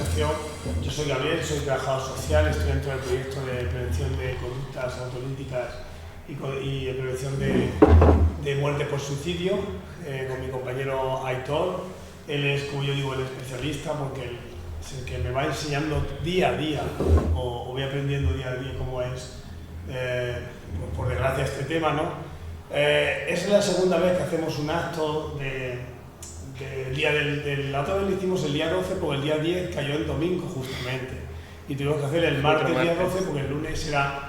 presentación. Yo soy Gabriel, soy trabajador social, estoy dentro del proyecto de prevención de conductas autolíticas y de prevención de muerte por suicidio, con mi compañero Aitor. Él es, como yo digo, el especialista porque es el que me va enseñando día a día, o voy aprendiendo día a día cómo es, pues por desgracia, este tema, ¿no? Es la segunda vez que hacemos un acto del día la otra vez lo hicimos el día 12 porque el día 10 cayó el domingo justamente y tuvimos que hacer el martes día 12 porque el lunes era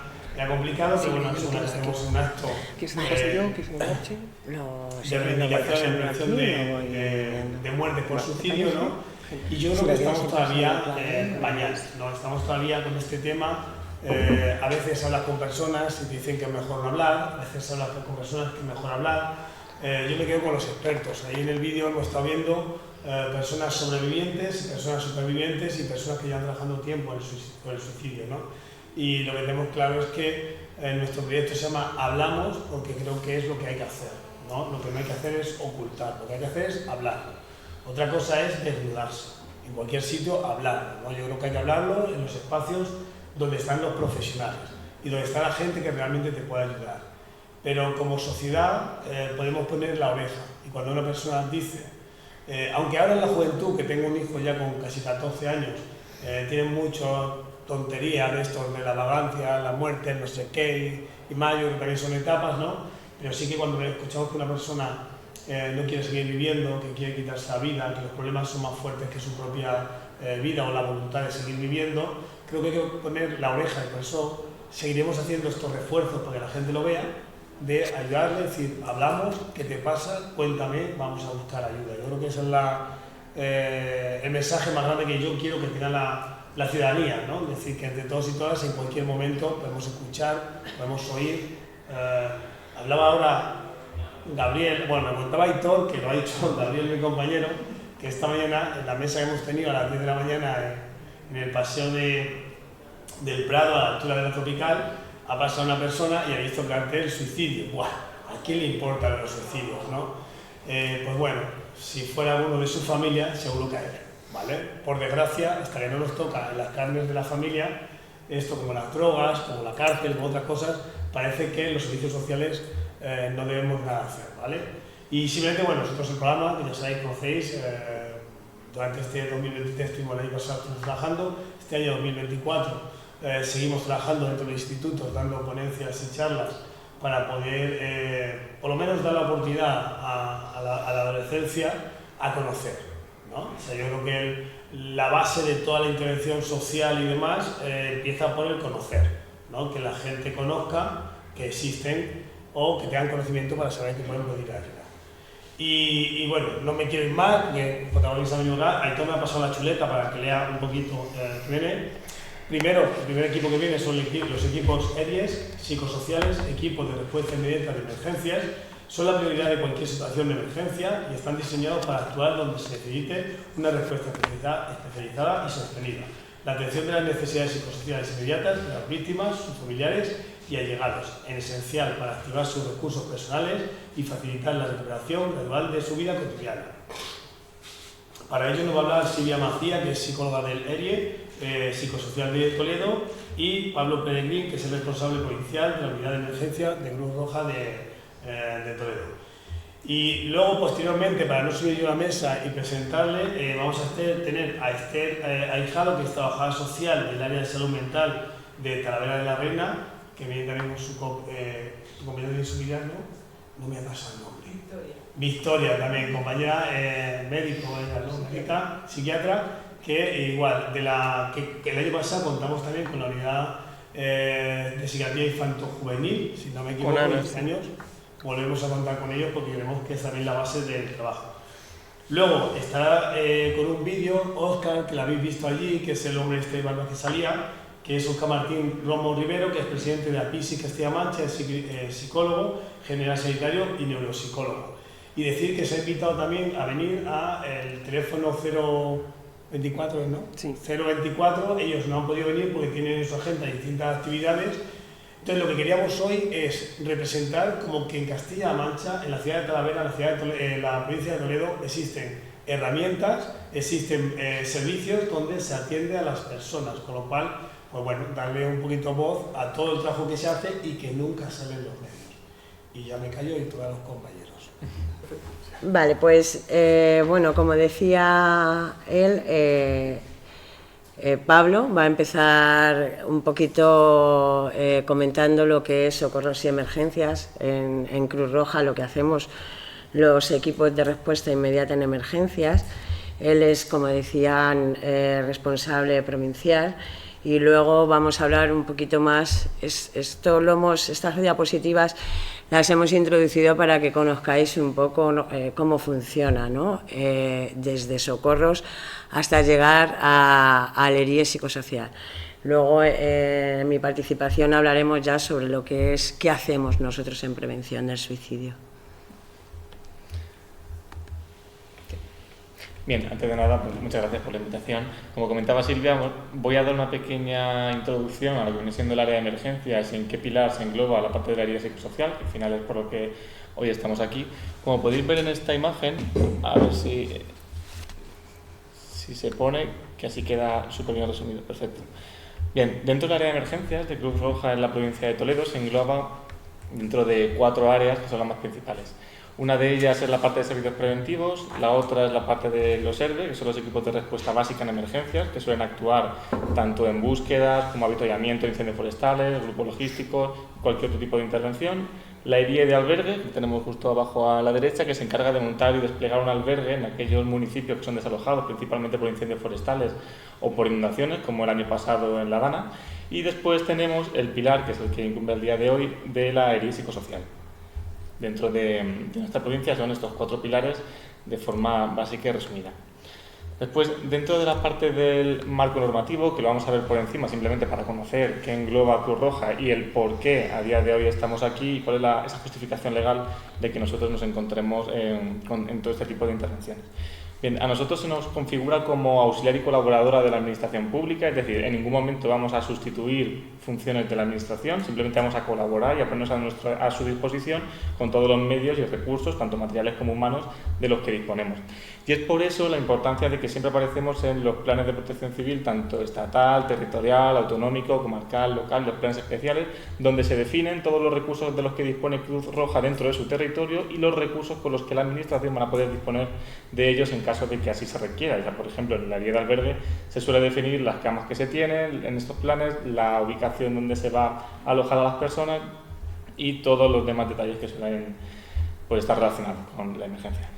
complicado, pero bueno, hacemos un acto de reivindicación en prevención de muerte por suicidio, ¿no? Y yo creo que estamos todavía pañales, ¿no? Estamos todavía con este tema. A veces hablas con personas y te dicen que es mejor no hablar, a veces hablas con personas que es mejor hablar. Yo me quedo con los expertos. Ahí en el vídeo hemos estado viendo personas sobrevivientes, personas supervivientes y personas que llevan trabajando tiempo con el suicidio, ¿no? Y lo que tenemos claro es que nuestro proyecto se llama Hablamos porque creo que es lo que hay que hacer, ¿no? Lo que no hay que hacer es ocultar, lo que hay que hacer es hablar. Otra cosa es desnudarse. En cualquier sitio hablarlo, ¿no? Yo creo que hay que hablarlo en los espacios donde están los profesionales y donde está la gente que realmente te puede ayudar. Pero como sociedad podemos poner la oreja y cuando una persona dice, aunque ahora en la juventud, que tengo un hijo ya con casi 14 años, tienen mucho tontería de esto, de la vagancia, la muerte, no sé qué, y mayo, que también son etapas, ¿no? Pero sí que cuando escuchamos que una persona no quiere seguir viviendo, que quiere quitarse la vida, que los problemas son más fuertes que su propia vida o la voluntad de seguir viviendo, creo que hay que poner la oreja y por eso seguiremos haciendo estos refuerzos para que la gente lo vea, de ayudarle, decir, hablamos, ¿qué te pasa? Cuéntame, vamos a buscar ayuda. Yo creo que ese es el mensaje más grande que yo quiero que tenga la ciudadanía, ¿no? Es decir, que entre todos y todas en cualquier momento podemos escuchar, podemos oír. Hablaba ahora Gabriel, bueno, me contaba Aitor, que lo ha dicho Gabriel, mi compañero, que esta mañana en la mesa que hemos tenido a las 10 de la mañana en el paseo del Prado, a la altura de la Tropical, ha pasado una persona y ha visto el cartel suicidio. ¡Buah! ¿A quién le importan los suicidios, no? Pues bueno, si fuera uno de su familia, seguro que a él, ¿vale? Por desgracia, hasta que no nos toca en las carnes de la familia, esto como las drogas, como la cárcel, como otras cosas, parece que los servicios sociales no debemos nada hacer, ¿vale? Y simplemente, bueno, nosotros el programa, que ya sabéis, conocéis, durante este 2023 estuvimos el año pasado trabajando, este año 2024 seguimos trabajando dentro de los institutos, dando ponencias y charlas para poder, por lo menos, dar la oportunidad a la adolescencia a conocer, ¿no? O sea, yo creo que la base de toda la intervención social y demás empieza por el conocer, ¿no? Que la gente conozca que existen o que tengan conocimiento para saber que pueden pedir ayuda. Y bueno, no me quiero ir más, porque el protagonista ha venido acá. Aitor me ha pasado la chuleta para que lea un poquito que viene. Primero, el primer equipo que viene son los equipos ERIES, psicosociales, equipos de respuesta inmediata de emergencias. Son la prioridad de cualquier situación de emergencia y están diseñados para actuar donde se necesite una respuesta especializada y sostenida. La atención de las necesidades psicosociales inmediatas de las víctimas, sus familiares y allegados, en esencial para activar sus recursos personales y facilitar la recuperación gradual de su vida cotidiana. Para ello nos va a hablar Silvia Macía, que es psicóloga del ERIE, psicosocial de Toledo, y Pablo Peregrín, que es el responsable provincial de la unidad de emergencia de Cruz Roja de Toledo. Y luego, posteriormente, para no subir yo a la mesa y presentarle, vamos a tener a Esther Ahijado, que es trabajadora social del área de salud mental de Talavera de la Reina, que viene también con su compañera de su vida, ¿no? No me ha pasado el nombre. Victoria también, compañera médico, ¿no? Médica, psiquiatra, que igual, que el año pasado contamos también con la unidad de psiquiatría infanto-juvenil, si no me equivoco, 15 años. Volvemos a contar con ellos porque creemos que es también la base del trabajo. Luego estará con un vídeo Óscar, que lo habéis visto allí, que es el hombre este barba que salía, que es Óscar Martín Romo Rivero, que es presidente de APISI Castilla-Mancha, es psicólogo, general sanitario y neuropsicólogo. Y decir que se ha invitado también a venir al teléfono 024, ¿no? Sí. 024, ellos no han podido venir porque tienen en su agenda distintas actividades. Entonces, lo que queríamos hoy es representar como que en Castilla-La Mancha, en la ciudad de Talavera, en la provincia de Toledo, existen herramientas, existen servicios donde se atiende a las personas, con lo cual, pues bueno, darle un poquito voz a todo el trabajo que se hace y que nunca sale en los medios. Y ya me callo y todos los compañeros. Vale, pues bueno, como decía él, Pablo va a empezar un poquito comentando lo que es socorros y emergencias en Cruz Roja, lo que hacemos los equipos de respuesta inmediata en emergencias. Él es, como decían, responsable provincial. Y luego vamos a hablar un poquito más, estas diapositivas las hemos introducido para que conozcáis un poco cómo funciona, ¿no? Desde socorros hasta llegar al ERIE psicosocial. Luego, en mi participación, hablaremos ya sobre lo que es qué hacemos nosotros en prevención del suicidio. Bien, antes de nada, pues muchas gracias por la invitación. Como comentaba Silvia, voy a dar una pequeña introducción a lo que viene siendo el área de emergencias y en qué pilar se engloba la parte del área psicosocial, que al final es por lo que hoy estamos aquí. Como podéis ver en esta imagen, a ver si se pone, que así queda súper bien resumido, perfecto. Bien, dentro del área de emergencias de Cruz Roja en la provincia de Toledo se engloba dentro de 4 áreas que son las más principales. Una de ellas es la parte de servicios preventivos, la otra es la parte de los ERBE, que son los equipos de respuesta básica en emergencias, que suelen actuar tanto en búsquedas como avituallamiento de incendios forestales, grupos logísticos, cualquier otro tipo de intervención. La ERIE de albergue, que tenemos justo abajo a la derecha, que se encarga de montar y desplegar un albergue en aquellos municipios que son desalojados, principalmente por incendios forestales o por inundaciones, como el año pasado en La Dana. Y después tenemos el pilar, que es el que incumbe al día de hoy, de la ERIE psicosocial. Dentro de nuestra provincia son estos 4 pilares de forma básica y resumida. Después, dentro de la parte del marco normativo, que lo vamos a ver por encima simplemente para conocer qué engloba Cruz Roja y el por qué a día de hoy estamos aquí y cuál es esa justificación legal de que nosotros nos encontremos en todo este tipo de intervenciones. Bien, a nosotros se nos configura como auxiliar y colaboradora de la Administración Pública, es decir, en ningún momento vamos a sustituir funciones de la Administración, simplemente vamos a colaborar y a ponernos a su disposición con todos los medios y recursos, tanto materiales como humanos, de los que disponemos. Y es por eso la importancia de que siempre aparecemos en los planes de protección civil, tanto estatal, territorial, autonómico, comarcal, local, los planes especiales, donde se definen todos los recursos de los que dispone Cruz Roja dentro de su territorio y los recursos con los que la Administración van a poder disponer de ellos en caso de que así se requiera. Ya, por ejemplo, en la guía de albergue se suele definir las camas que se tienen en estos planes, la ubicación donde se va a alojar a las personas y todos los demás detalles que suelen estar relacionados con la emergencia.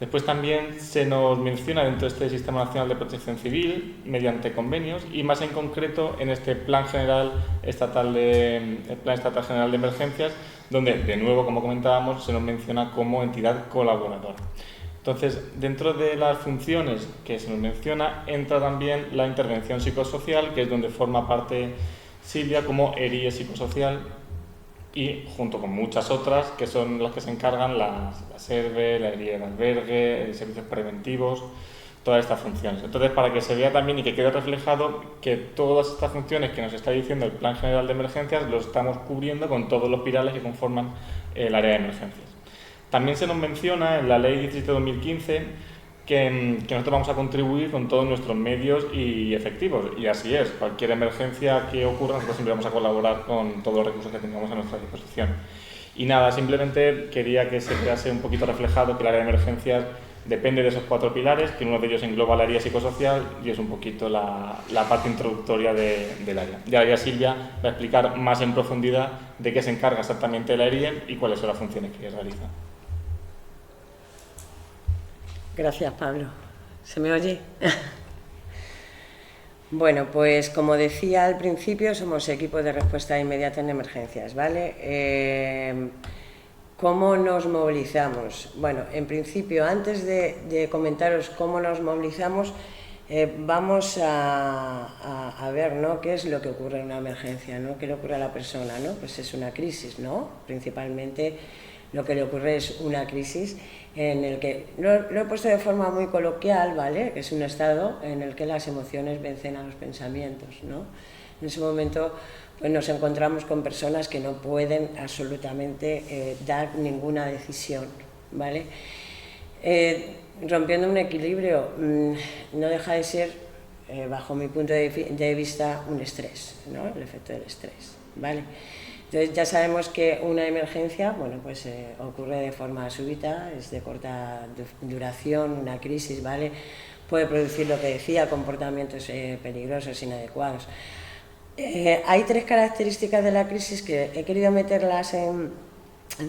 Después también se nos menciona dentro de este Sistema Nacional de Protección Civil mediante convenios y más en concreto en este Plan Estatal General de Emergencias, donde de nuevo, como comentábamos, se nos menciona como entidad colaboradora. Entonces, dentro de las funciones que se nos menciona entra también la intervención psicosocial, que es donde forma parte Silvia como ERIE psicosocial, y junto con muchas otras que son las que se encargan la ERBE, la ERIE de albergue, servicios preventivos, todas estas funciones. Entonces, para que se vea también y que quede reflejado que todas estas funciones que nos está diciendo el Plan General de Emergencias lo estamos cubriendo con todos los pilares que conforman el área de emergencias. También se nos menciona en la Ley 17/2015 que nosotros vamos a contribuir con todos nuestros medios y efectivos, y así es, cualquier emergencia que ocurra nosotros siempre vamos a colaborar con todos los recursos que tengamos a nuestra disposición. Y nada, simplemente quería que se quedase un poquito reflejado que el área de emergencias depende de esos 4 pilares, que uno de ellos engloba el área psicosocial y es un poquito la parte introductoria del área. Ya Silvia va a explicar más en profundidad de qué se encarga exactamente la ERIE y cuáles son las funciones que realiza. Gracias, Pablo. ¿Se me oye? Bueno, pues como decía al principio, somos equipos de respuesta inmediata en emergencias, ¿vale? ¿Cómo nos movilizamos? Bueno, en principio, antes de comentaros cómo nos movilizamos, vamos a ver, ¿no?, qué es lo que ocurre en una emergencia, ¿no?, qué le ocurre a la persona, ¿no? Pues es una crisis, ¿no? Principalmente lo que le ocurre es una crisis en el que, lo he puesto de forma muy coloquial, ¿vale?, que es un estado en el que las emociones vencen a los pensamientos, ¿no? En ese momento pues nos encontramos con personas que no pueden absolutamente dar ninguna decisión, ¿vale? Rompiendo un equilibrio no deja de ser, bajo mi punto de vista, un estrés, ¿no? El efecto del estrés, ¿vale? Entonces ya sabemos que una emergencia, bueno, pues ocurre de forma súbita, es de corta duración, una crisis, ¿vale? Puede producir, lo que decía, comportamientos peligrosos, inadecuados. Hay 3 características de la crisis que he querido meterlas en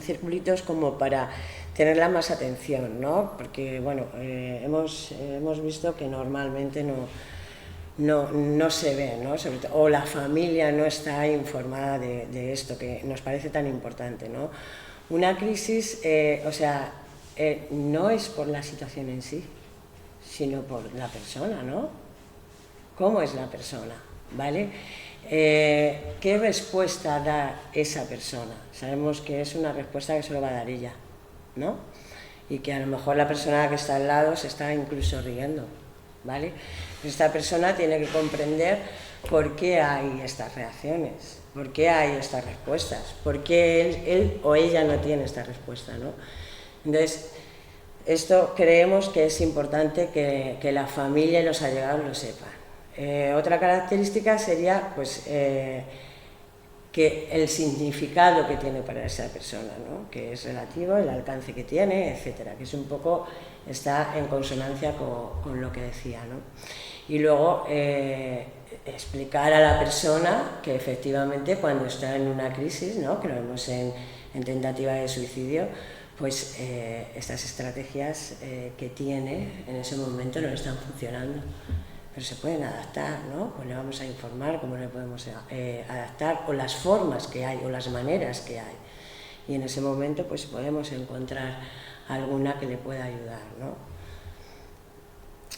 circulitos como para tenerla más atención, ¿no? Porque, bueno, hemos visto que normalmente no se ve, ¿no? Sobre todo, o la familia no está informada de esto, que nos parece tan importante, ¿no? Una crisis, no es por la situación en sí, sino por la persona, ¿no? ¿Cómo es la persona? ¿Vale? ¿Qué respuesta da esa persona? Sabemos que es una respuesta que solo va a dar ella, ¿no? Y que a lo mejor la persona que está al lado se está incluso riendo, ¿vale? Esta persona tiene que comprender por qué hay estas reacciones, por qué hay estas respuestas, por qué él o ella no tiene esta respuesta, ¿no? Entonces, esto creemos que es importante que la familia y los allegados lo sepan. Otra característica sería, pues, que el significado que tiene para esa persona, ¿no? Que es relativo, el alcance que tiene, etcétera, que es un poco, está en consonancia con lo que decía, ¿no? Y luego explicar a la persona que efectivamente cuando está en una crisis, ¿no? Que lo vemos en tentativa de suicidio, pues estas estrategias que tiene en ese momento no le están funcionando. Pero se pueden adaptar, ¿no? Pues le vamos a informar cómo le podemos adaptar, o las formas que hay, o las maneras que hay. Y en ese momento pues podemos encontrar alguna que le pueda ayudar, ¿no?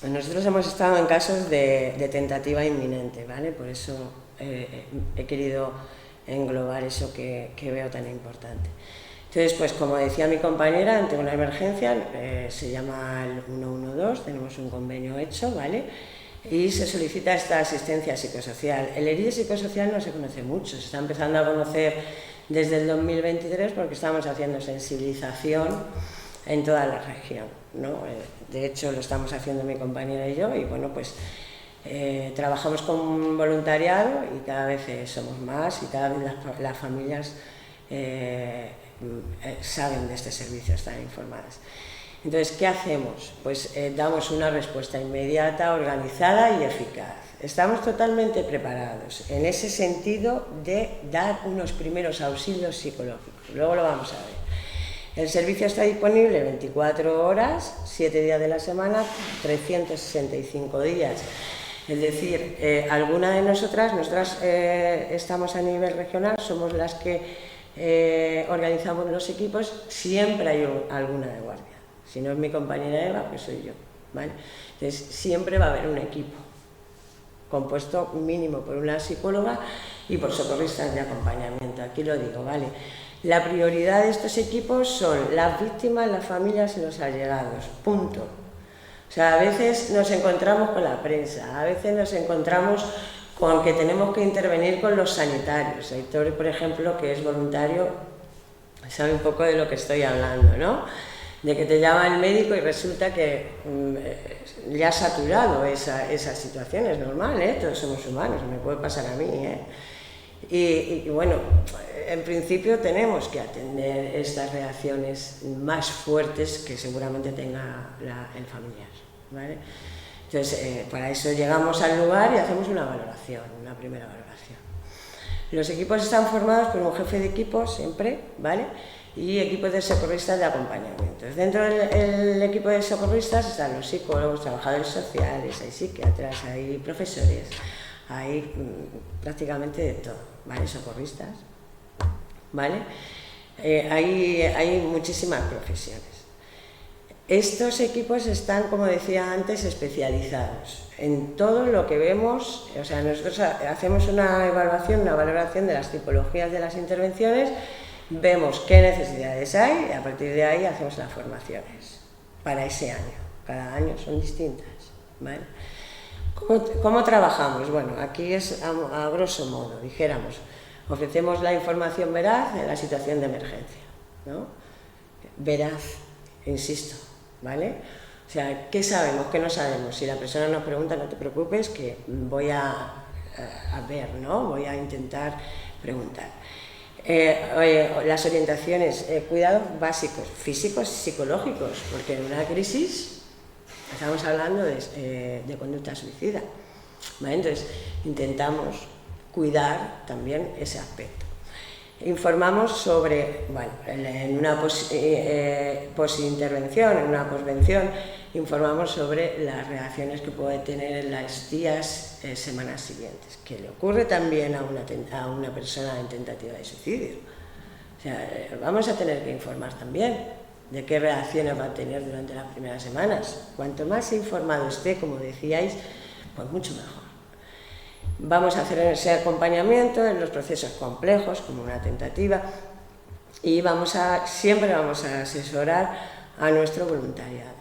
Nosotros hemos estado en casos de tentativa inminente, ¿vale? Por eso he querido englobar eso que veo tan importante. Entonces, pues como decía mi compañera, ante una emergencia se llama el 112, tenemos un convenio hecho, ¿vale? Y se solicita esta asistencia psicosocial. El herido psicosocial no se conoce mucho, se está empezando a conocer desde el 2023 porque estamos haciendo sensibilización en toda la región, ¿no? De hecho, lo estamos haciendo mi compañera y yo, y bueno, pues trabajamos con voluntariado y cada vez somos más y cada vez las familias saben de este servicio, están informadas. Entonces, ¿qué hacemos? Pues damos una respuesta inmediata, organizada y eficaz. Estamos totalmente preparados en ese sentido de dar unos primeros auxilios psicológicos. Luego lo vamos a ver. El servicio está disponible 24 horas, 7 días de la semana, 365 días. Es decir, alguna de nosotras estamos a nivel regional, somos las que organizamos los equipos, siempre hay alguna de guardia. Si no es mi compañera Eva, pues soy yo, ¿vale? Entonces, siempre va a haber un equipo compuesto mínimo por una psicóloga y por socorristas de acompañamiento. Aquí lo digo, ¿vale? La prioridad de estos equipos son las víctimas, las familias y los allegados, punto. O sea, a veces nos encontramos con la prensa, a veces nos encontramos con que tenemos que intervenir con los sanitarios. Héctor, por ejemplo, que es voluntario, sabe un poco de lo que estoy hablando, ¿no? De que te llama el médico y resulta que ya ha saturado esa situación, es normal, ¿eh? Todos somos humanos, me puede pasar a mí, ¿eh? Y bueno, en principio tenemos que atender estas reacciones más fuertes que seguramente tenga el familiar, ¿vale? Entonces, para eso llegamos al lugar y hacemos una valoración, una primera valoración. Los equipos están formados por un jefe de equipo siempre, ¿vale? Y equipos de socorristas de acompañamiento. Dentro del equipo de socorristas están los psicólogos, trabajadores sociales, hay psiquiatras, hay profesores, hay prácticamente de todo, ¿vale? Socorristas, ¿vale? Hay muchísimas profesiones. Estos equipos están, como decía antes, especializados en todo lo que vemos. O sea, nosotros hacemos una valoración de las tipologías de las intervenciones, vemos qué necesidades hay y a partir de ahí hacemos las formaciones para ese año. Cada año son distintas, ¿vale? ¿Cómo trabajamos? Bueno, aquí es a grosso modo, dijéramos, ofrecemos la información veraz en la situación de emergencia, ¿no? Veraz, insisto, ¿vale? O sea, ¿qué sabemos? ¿Qué no sabemos? Si la persona nos pregunta, no te preocupes, que voy a ver, ¿no? Voy a intentar preguntar. Las orientaciones, cuidados básicos, físicos y psicológicos, porque en una crisis estamos hablando de conducta suicida, ¿vale? Entonces, intentamos cuidar también ese aspecto. Informamos sobre, bueno, en una posintervención, en una posvención, informamos sobre las reacciones que puede tener en las días, semanas siguientes, que le ocurre también a una persona en tentativa de suicidio. O sea, vamos a tener que informar también de qué reacciones va a tener durante las primeras semanas. Cuanto más informado esté, como decíais, pues mucho mejor. Vamos a hacer ese acompañamiento en los procesos complejos, como una tentativa, y siempre vamos a asesorar a nuestro voluntariado.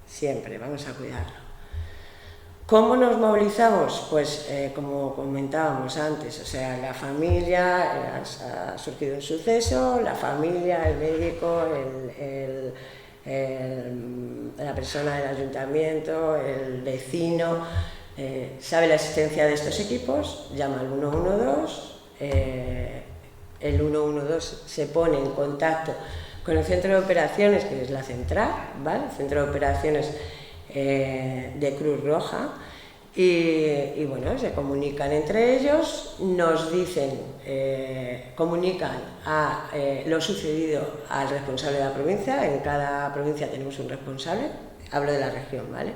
Siempre vamos a cuidarlo. ¿Cómo nos movilizamos? Pues como comentábamos antes, o sea, la familia, ha surgido un suceso, la familia, el médico, la persona del ayuntamiento, el vecino, sabe la existencia de estos equipos, llama al 112, el 112 se pone en contacto con el centro de operaciones, que es la central, ¿vale? El centro de operaciones de Cruz Roja, y bueno, se comunican entre ellos, nos dicen, comunican lo sucedido al responsable de la provincia. En cada provincia tenemos un responsable, hablo de la región, ¿vale?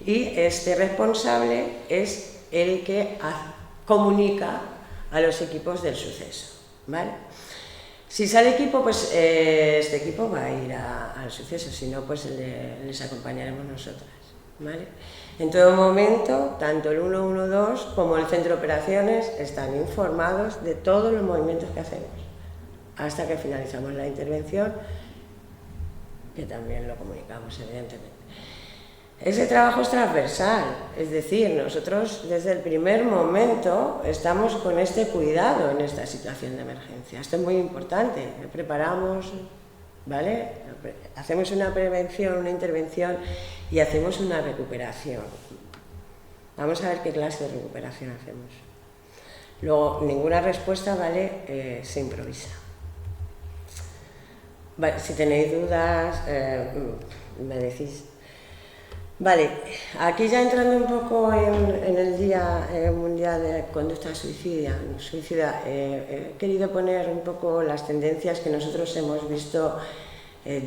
Y este responsable es el que comunica a los equipos del suceso, ¿vale? Si sale equipo, pues este equipo va a ir al suceso, si no, pues les acompañaremos nosotras, ¿vale? En todo momento, tanto el 112 como el centro de operaciones están informados de todos los movimientos que hacemos, hasta que finalizamos la intervención, que también lo comunicamos, evidentemente. Ese trabajo es transversal, es decir, nosotros desde el primer momento estamos con este cuidado en esta situación de emergencia. Esto es muy importante, preparamos, ¿vale? Hacemos una prevención, una intervención y hacemos una recuperación. Vamos a ver qué clase de recuperación hacemos. Luego, ninguna respuesta, ¿vale? Se improvisa. Vale, si tenéis dudas, me decís. Vale, aquí ya entrando un poco en el Día Mundial de Conducta Suicida, he querido poner un poco las tendencias que nosotros hemos visto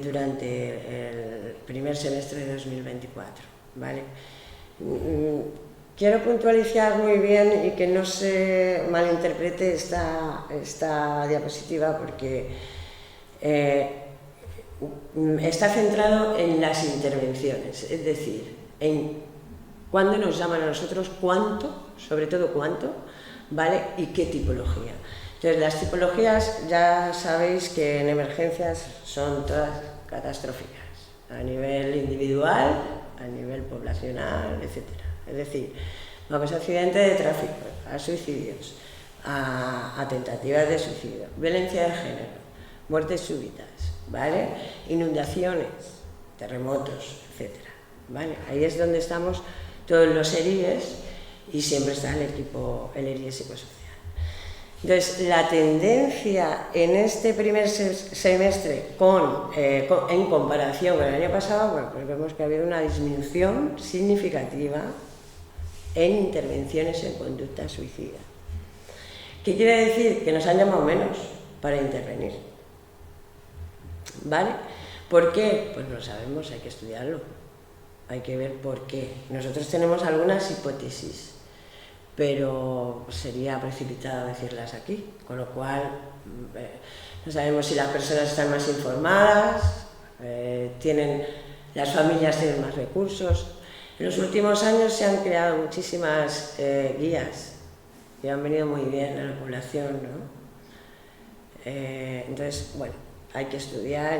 durante el primer semestre de 2024, ¿vale? Quiero puntualizar muy bien y que no se malinterprete esta diapositiva, porque está centrado en las intervenciones, es decir, en cuándo nos llaman a nosotros, cuánto, sobre todo cuánto, ¿vale? Y qué tipología. Entonces, las tipologías ya sabéis que en emergencias son todas catastróficas, a nivel individual, a nivel poblacional, etc. Es decir, vamos a accidentes de tráfico, a suicidios, a tentativas de suicidio, violencia de género, muertes súbitas, ¿vale? Inundaciones, terremotos, etc. ¿Vale? Ahí es donde estamos todos los ERIES y siempre está el equipo, el ERIE psicosocial. Entonces, la tendencia en este primer semestre en comparación con el año pasado, bueno, pues vemos que ha habido una disminución significativa en intervenciones en conducta suicida. ¿Qué quiere decir? Que nos han llamado menos para intervenir. ¿Vale? ¿Por qué? Pues no lo sabemos, hay que estudiarlo, hay que ver por qué. Nosotros tenemos algunas hipótesis, pero sería precipitado decirlas aquí, con lo cual no sabemos si las personas están más informadas, las familias tienen más recursos. En los últimos años se han creado muchísimas guías que han venido muy bien a la población, ¿no? Entonces, bueno, hay que estudiar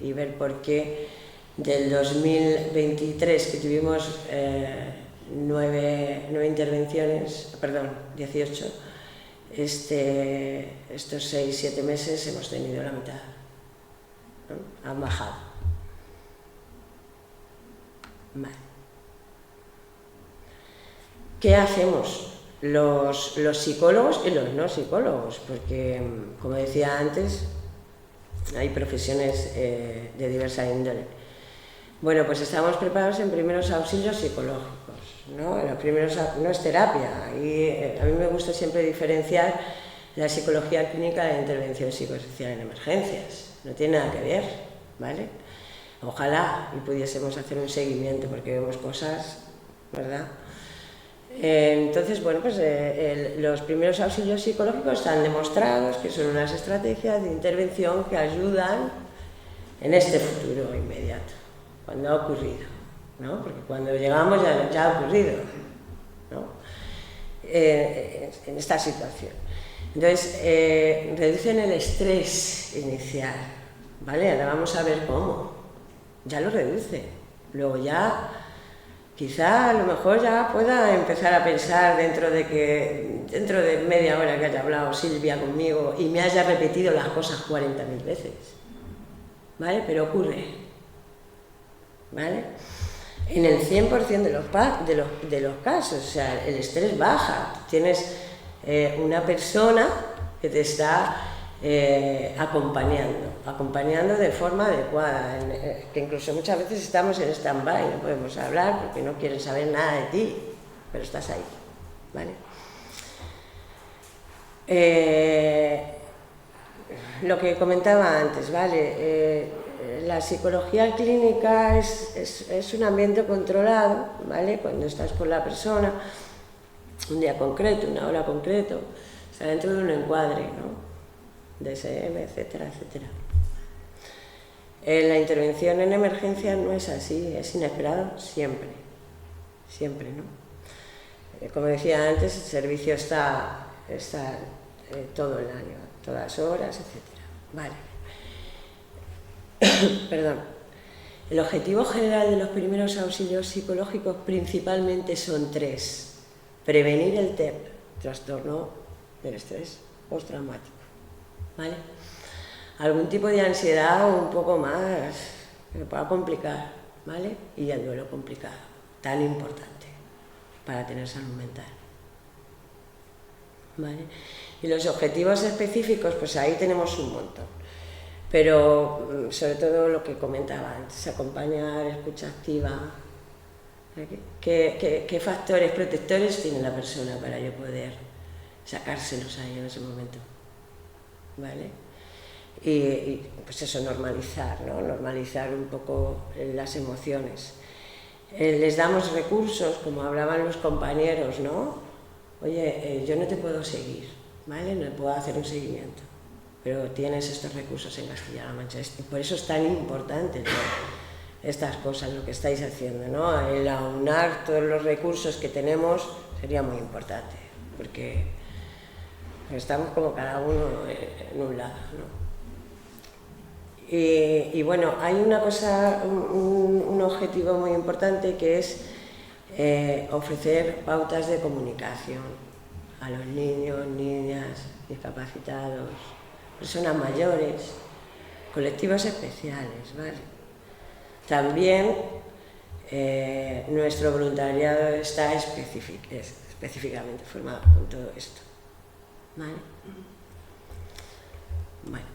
y ver por qué del 2023, que tuvimos 9 intervenciones, perdón, 18, estos 6-7 meses hemos tenido la mitad, ¿no? Han bajado. Vale. ¿Qué hacemos los psicólogos y los no psicólogos? Porque, como decía antes, hay profesiones de diversa índole. Bueno, pues estamos preparados en primeros auxilios psicológicos, ¿no? No es terapia, y a mí me gusta siempre diferenciar la psicología clínica de la intervención psicosocial en emergencias. No tiene nada que ver, ¿vale? Ojalá y pudiésemos hacer un seguimiento, porque vemos cosas, ¿verdad? Entonces, bueno, pues los primeros auxilios psicológicos están demostrados que son unas estrategias de intervención que ayudan en este futuro inmediato, cuando ha ocurrido, ¿no? Porque cuando llegamos ya ha ocurrido, ¿no? En esta situación. Entonces, reducen el estrés inicial, ¿vale? Ahora vamos a ver cómo. Ya lo reduce. Luego ya, quizá a lo mejor ya pueda empezar a pensar dentro de media hora que haya hablado Silvia conmigo y me haya repetido las cosas 40.000 veces, ¿vale? Pero ocurre, ¿vale? En el 100% de los casos, o sea, el estrés baja. Tienes una persona que te está acompañando de forma adecuada, que incluso muchas veces estamos en stand-by, no podemos hablar porque no quieren saber nada de ti, pero estás ahí, ¿vale? Lo que comentaba antes, ¿vale? La psicología clínica es un ambiente controlado, ¿vale? Cuando estás con la persona, un día concreto, una hora concreto, está dentro de un encuadre, ¿no? DSM, etcétera, etcétera. La intervención en emergencia no es así, es inesperado siempre, siempre, ¿no? Como decía antes, el servicio está todo el año, todas horas, etcétera. Vale. Perdón. El objetivo general de los primeros auxilios psicológicos principalmente son 3. Prevenir el TEP, trastorno del estrés postraumático, ¿vale? Algún tipo de ansiedad un poco más que pueda complicar, ¿vale? Y el duelo complicado, tan importante para tener salud mental, ¿vale? Y los objetivos específicos, pues ahí tenemos un montón. Pero sobre todo lo que comentaba antes, acompañar, escucha activa. ¿Qué factores protectores tiene la persona para yo poder sacárselos a ella en ese momento? ¿Vale? Y pues eso, normalizar, ¿no? Normalizar un poco las emociones. Les damos recursos, como hablaban los compañeros, ¿no? Oye, yo no te puedo seguir, ¿vale? No puedo hacer un seguimiento, pero tienes estos recursos en Castilla-La Mancha. Y por eso es tan importante, ¿no? Estas cosas, lo que estáis haciendo, ¿no? El aunar todos los recursos que tenemos sería muy importante, porque estamos como cada uno en un lado, ¿no? Y bueno, hay una cosa, un objetivo muy importante que es ofrecer pautas de comunicación a los niños, niñas, discapacitados, personas mayores, colectivos especiales, ¿vale? También nuestro voluntariado está específicamente formado con todo esto, ¿vale? Bueno.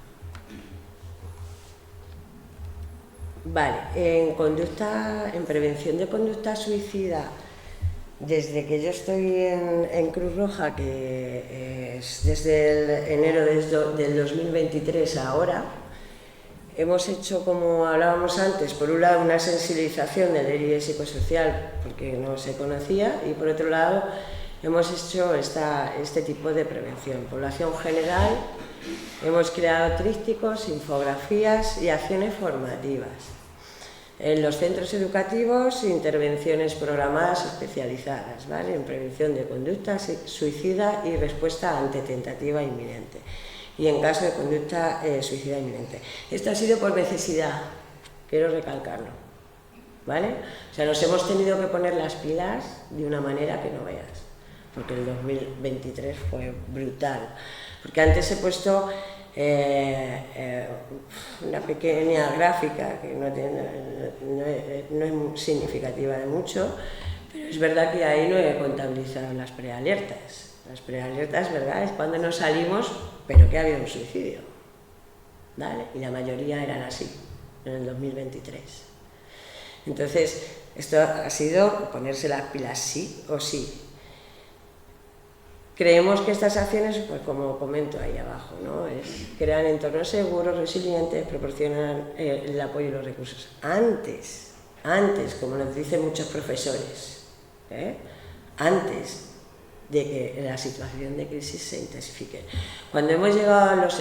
Vale, en prevención de conducta suicida, desde que yo estoy en Cruz Roja, que es desde enero del 2023 a ahora, hemos hecho, como hablábamos antes, por un lado una sensibilización del ERIE psicosocial, porque no se conocía, y por otro lado hemos hecho este tipo de prevención. Población general, hemos creado trípticos, infografías y acciones formativas. En los centros educativos, intervenciones programadas especializadas, ¿vale? En prevención de conducta suicida y respuesta ante tentativa inminente. Y en caso de conducta suicida inminente. Esto ha sido por necesidad, quiero recalcarlo, ¿vale? O sea, nos hemos tenido que poner las pilas de una manera que no veas, porque el 2023 fue brutal. Porque antes he puesto una pequeña gráfica que no es significativa de mucho, pero es verdad que ahí no he contabilizado las prealertas. Las prealertas, ¿verdad?, es cuando nos salimos, pero que ha habido un suicidio, ¿vale? Y la mayoría eran así, en el 2023. Entonces, esto ha sido ponerse las pilas sí o sí. Creemos que estas acciones, pues como comento ahí abajo, ¿no?, crean entornos seguros, resilientes, proporcionan el apoyo y los recursos. Antes, como nos dicen muchos profesores, antes de que la situación de crisis se intensifique. Cuando hemos llegado a los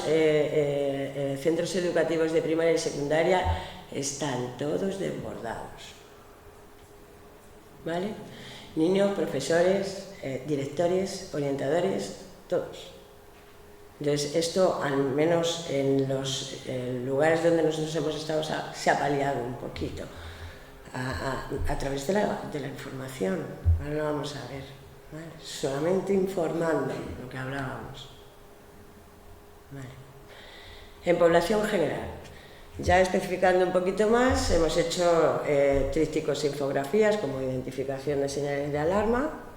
centros educativos de primaria y secundaria, están todos desbordados, ¿vale? Niños, profesores, directores, orientadores, todos. Entonces, esto, al menos en los lugares donde nosotros hemos estado, se ha paliado un poquito a través de la información. Ahora lo vamos a ver, ¿vale? Solamente informando lo que hablábamos, ¿vale? En población general, ya especificando un poquito más, hemos hecho trípticos e infografías como identificación de señales de alarma,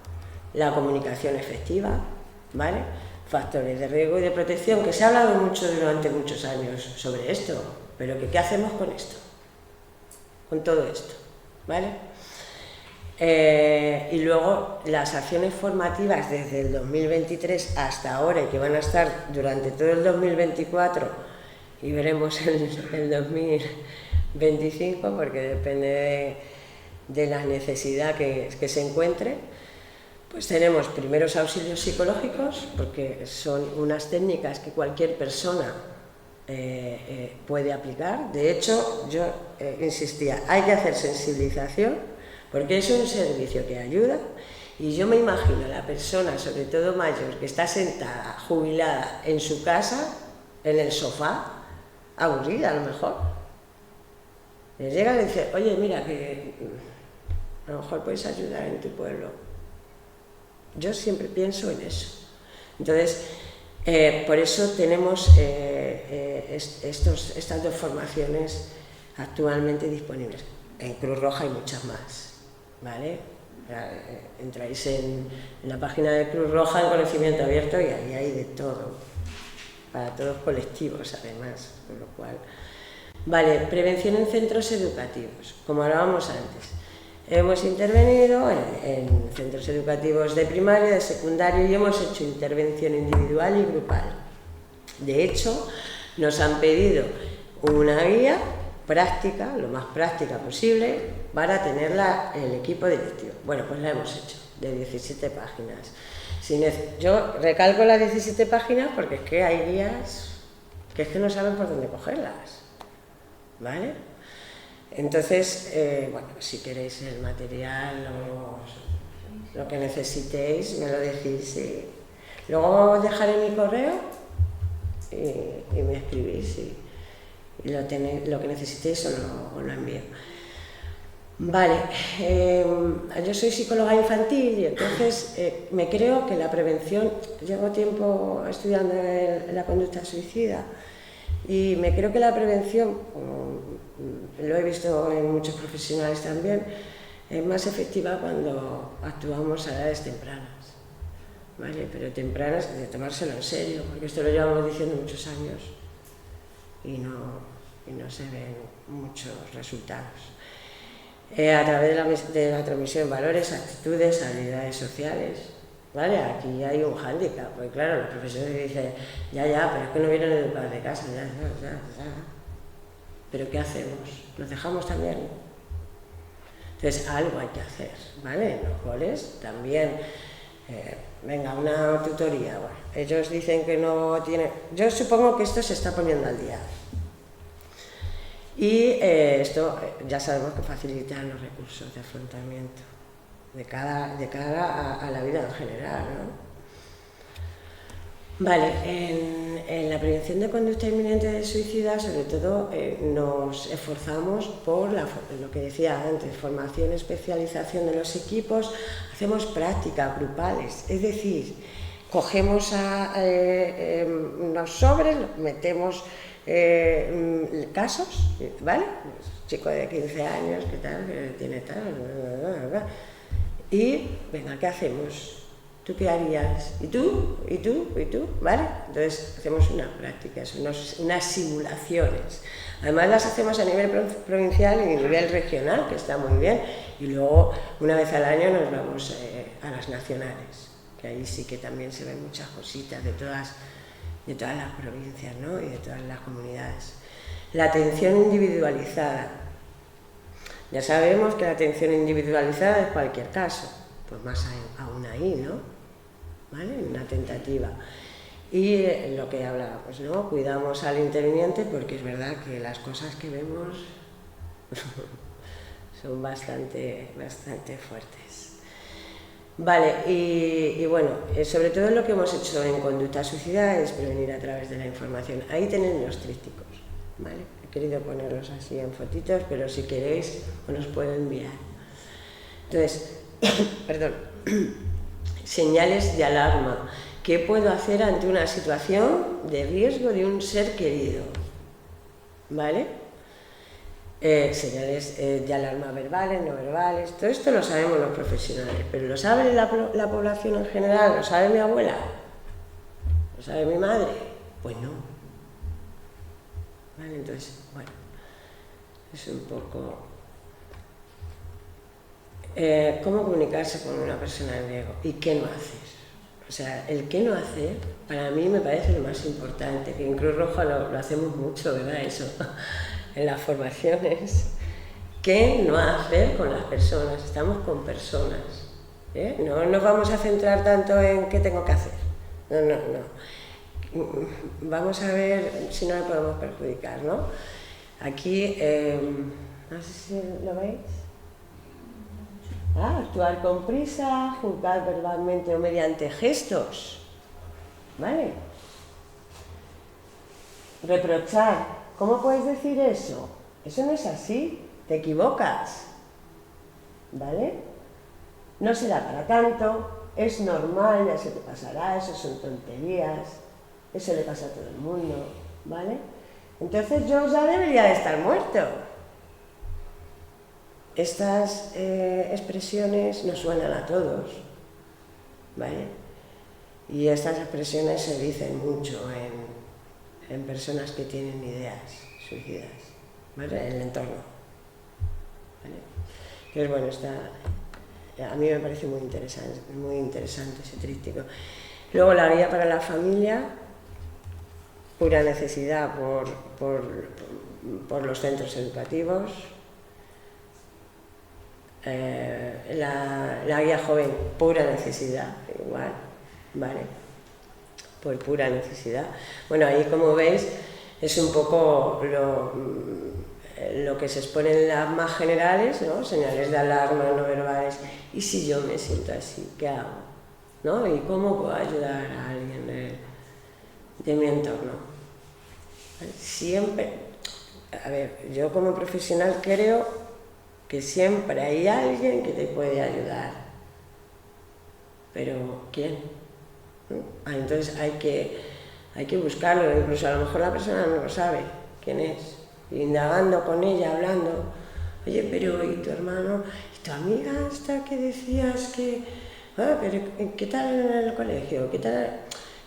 la comunicación efectiva, ¿vale?, factores de riesgo y de protección, que se ha hablado mucho durante muchos años sobre esto, pero ¿qué hacemos con esto? Con todo esto, ¿vale? Y luego las acciones formativas desde el 2023 hasta ahora, y que van a estar durante todo el 2024 y veremos el 2025, porque depende de la necesidad que se encuentre. Pues tenemos primeros auxilios psicológicos, porque son unas técnicas que cualquier persona puede aplicar. De hecho, yo insistía, hay que hacer sensibilización, porque es un servicio que ayuda, y yo me imagino a la persona, sobre todo mayor, que está sentada, jubilada, en su casa, en el sofá, aburrida a lo mejor. Le llega y dice, oye, mira, que a lo mejor puedes ayudar en tu pueblo. Yo siempre pienso en eso. Entonces, por eso tenemos estas dos formaciones actualmente disponibles. En Cruz Roja hay muchas más, ¿vale? Entráis en la página de Cruz Roja en Conocimiento Abierto y ahí hay de todo, para todos colectivos además, con lo cual... Vale, prevención en centros educativos, como hablábamos antes. Hemos intervenido en centros educativos de primaria, de secundaria, y hemos hecho intervención individual y grupal. De hecho, nos han pedido una guía práctica, lo más práctica posible, para tenerla el equipo directivo. Bueno, pues la hemos hecho, de 17 páginas. Yo recalco las 17 páginas porque es que hay guías que es que no saben por dónde cogerlas, ¿vale? Entonces, bueno, si queréis el material o lo que necesitéis, me lo decís. Y luego os dejaré mi correo y me escribís y lo que necesitéis os lo envío. Vale, yo soy psicóloga infantil y entonces me creo que la prevención, llevo tiempo estudiando la conducta suicida y me creo que la prevención, lo he visto en muchos profesionales también, es más efectiva cuando actuamos a edades tempranas, ¿vale? Pero tempranas de tomárselo en serio, porque esto lo llevamos diciendo muchos años y no se ven muchos resultados. A través de la transmisión de valores, actitudes, habilidades sociales, ¿vale? Aquí hay un hándicap, porque claro, los profesores dicen, ya, pero es que no vienen educados de casa, ya. ¿Pero qué hacemos? ¿Los dejamos también? Entonces, algo hay que hacer, ¿vale? En los coles también, venga, una tutoría, bueno, ellos dicen que no tienen... Yo supongo que esto se está poniendo al día. Y esto ya sabemos que facilita los recursos de afrontamiento de cara a la vida en general, ¿no? Vale, en la prevención de conducta inminente de suicida, sobre todo, nos esforzamos por lo que decía antes, formación, especialización de los equipos, hacemos prácticas grupales, es decir, cogemos unos sobres, metemos casos, ¿vale? Chico de 15 años, ¿qué tal? Que tiene tal, y venga, ¿qué hacemos? ¿Tú qué harías? ¿Y tú? ¿Y tú? ¿Y tú? ¿Vale? Entonces hacemos unas prácticas, unas simulaciones. Además las hacemos a nivel provincial y a nivel regional, que está muy bien, y luego una vez al año nos vamos a las nacionales, que ahí sí que también se ven muchas cositas de todas las provincias, ¿no? Y de todas las comunidades. La atención individualizada. Ya sabemos que la atención individualizada es cualquier caso, pues más aún ahí, ¿no? ¿Vale? Una tentativa. Y lo que hablábamos, ¿no? Cuidamos al interviniente porque es verdad que las cosas que vemos son bastante fuertes. Vale, y bueno, sobre todo lo que hemos hecho en conducta suicida es prevenir a través de la información. Ahí tenéis los trípticos, ¿vale? He querido ponerlos así en fotitos, pero si queréis os los puedo enviar. Entonces, perdón, señales de alarma. ¿Qué puedo hacer ante una situación de riesgo de un ser querido? ¿Vale? Señales de alarma verbales, no verbales, todo esto lo sabemos los profesionales, pero ¿lo sabe la población en general? ¿Lo sabe mi abuela? ¿Lo sabe mi madre? Pues no. ¿Vale? Entonces, bueno, es un poco... ¿Cómo comunicarse con una persona en riesgo? ¿Y qué no haces? O sea, el qué no hacer, para mí me parece lo más importante, que en Cruz Roja lo hacemos mucho, ¿verdad? Eso, en las formaciones. ¿Qué no hacer con las personas? Estamos con personas, ¿eh? No nos vamos a centrar tanto en qué tengo que hacer. No. Vamos a ver si no le podemos perjudicar, ¿no? Aquí, no sé si lo veis. Actuar con prisa, juzgar verbalmente o mediante gestos, ¿vale? Reprochar, ¿cómo puedes decir eso? Eso no es así, te equivocas, ¿vale? No será para tanto, es normal, ya se te pasará, eso son tonterías, eso le pasa a todo el mundo, ¿vale? Entonces yo ya debería de estar muerto. Estas expresiones nos suenan a todos, ¿vale? Y estas expresiones se dicen mucho en personas que tienen ideas suicidas, ¿vale? En el entorno, ¿vale? Entonces, bueno, a mí me parece muy interesante ese tríptico. Luego la guía para la familia, pura necesidad por los centros educativos. La guía joven, pura necesidad, igual, ¿vale? Por pura necesidad. Bueno, ahí como veis es un poco lo que se expone en las más generales, ¿no? Señales de alarma no verbales. ¿Y si yo me siento así? ¿Qué hago? ¿No? ¿Y cómo puedo ayudar a alguien de mi entorno? Siempre, a ver, yo como profesional creo que siempre hay alguien que te puede ayudar, pero ¿quién? ¿No? Entonces hay que buscarlo, incluso a lo mejor la persona no lo sabe quién es, indagando con ella, hablando, oye, pero ¿y tu hermano? ¿Y tu amiga esta que decías que, pero qué tal en el colegio? ¿Qué tal?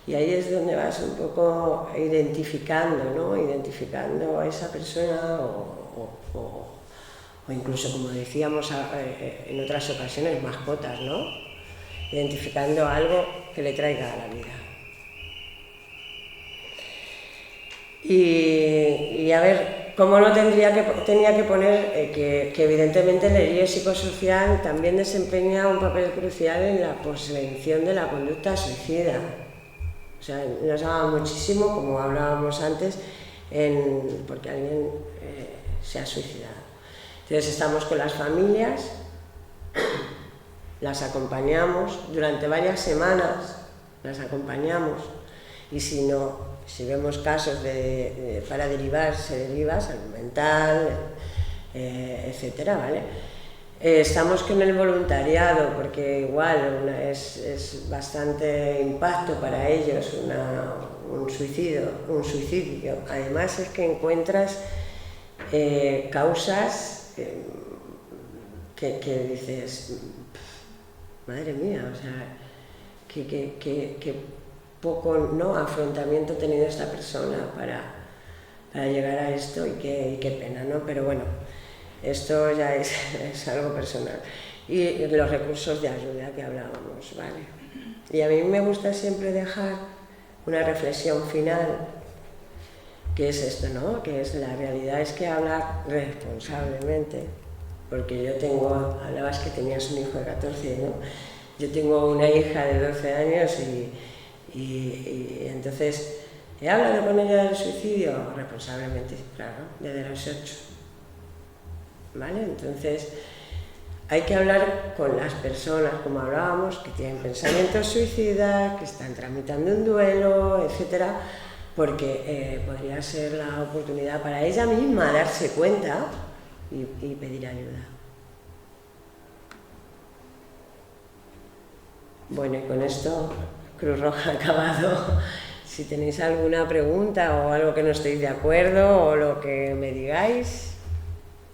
Y ahí es donde vas un poco identificando, ¿no? Identificando a esa persona o incluso, como decíamos en otras ocasiones, mascotas, ¿no? Identificando algo que le traiga a la vida. Y a ver, ¿cómo no tenía que poner que evidentemente el herido psicosocial también desempeña un papel crucial en la prevención de la conducta suicida? O sea, nos habla muchísimo, como hablábamos antes, porque alguien se ha suicidado. Entonces estamos con las familias, las acompañamos durante varias semanas, las acompañamos, y si vemos casos para derivar, se deriva salud mental, etcétera, ¿vale? Estamos con el voluntariado porque igual es bastante impacto para ellos un suicidio. Además es que encuentras causas que dices, madre mía, o sea, que poco, ¿no?, afrontamiento ha tenido esta persona para llegar a esto, y qué pena, ¿no? Pero bueno, esto ya es algo personal. Y los recursos de ayuda que hablábamos, ¿vale? Y a mí me gusta siempre dejar una reflexión final, que es esto, ¿no? Que es la realidad, es que hablar responsablemente, porque yo hablabas que tenías un hijo de 14, ¿no? Yo tengo una hija de 12 años y entonces, ¿he hablado con ella del suicidio? Responsablemente, claro, desde los 8. ¿Vale? Entonces, hay que hablar con las personas, como hablábamos, que tienen pensamientos suicidas, que están tramitando un duelo, etcétera, porque podría ser la oportunidad para ella misma darse cuenta y pedir ayuda. Bueno, y con esto Cruz Roja ha acabado. Si tenéis alguna pregunta o algo que no estéis de acuerdo o lo que me digáis,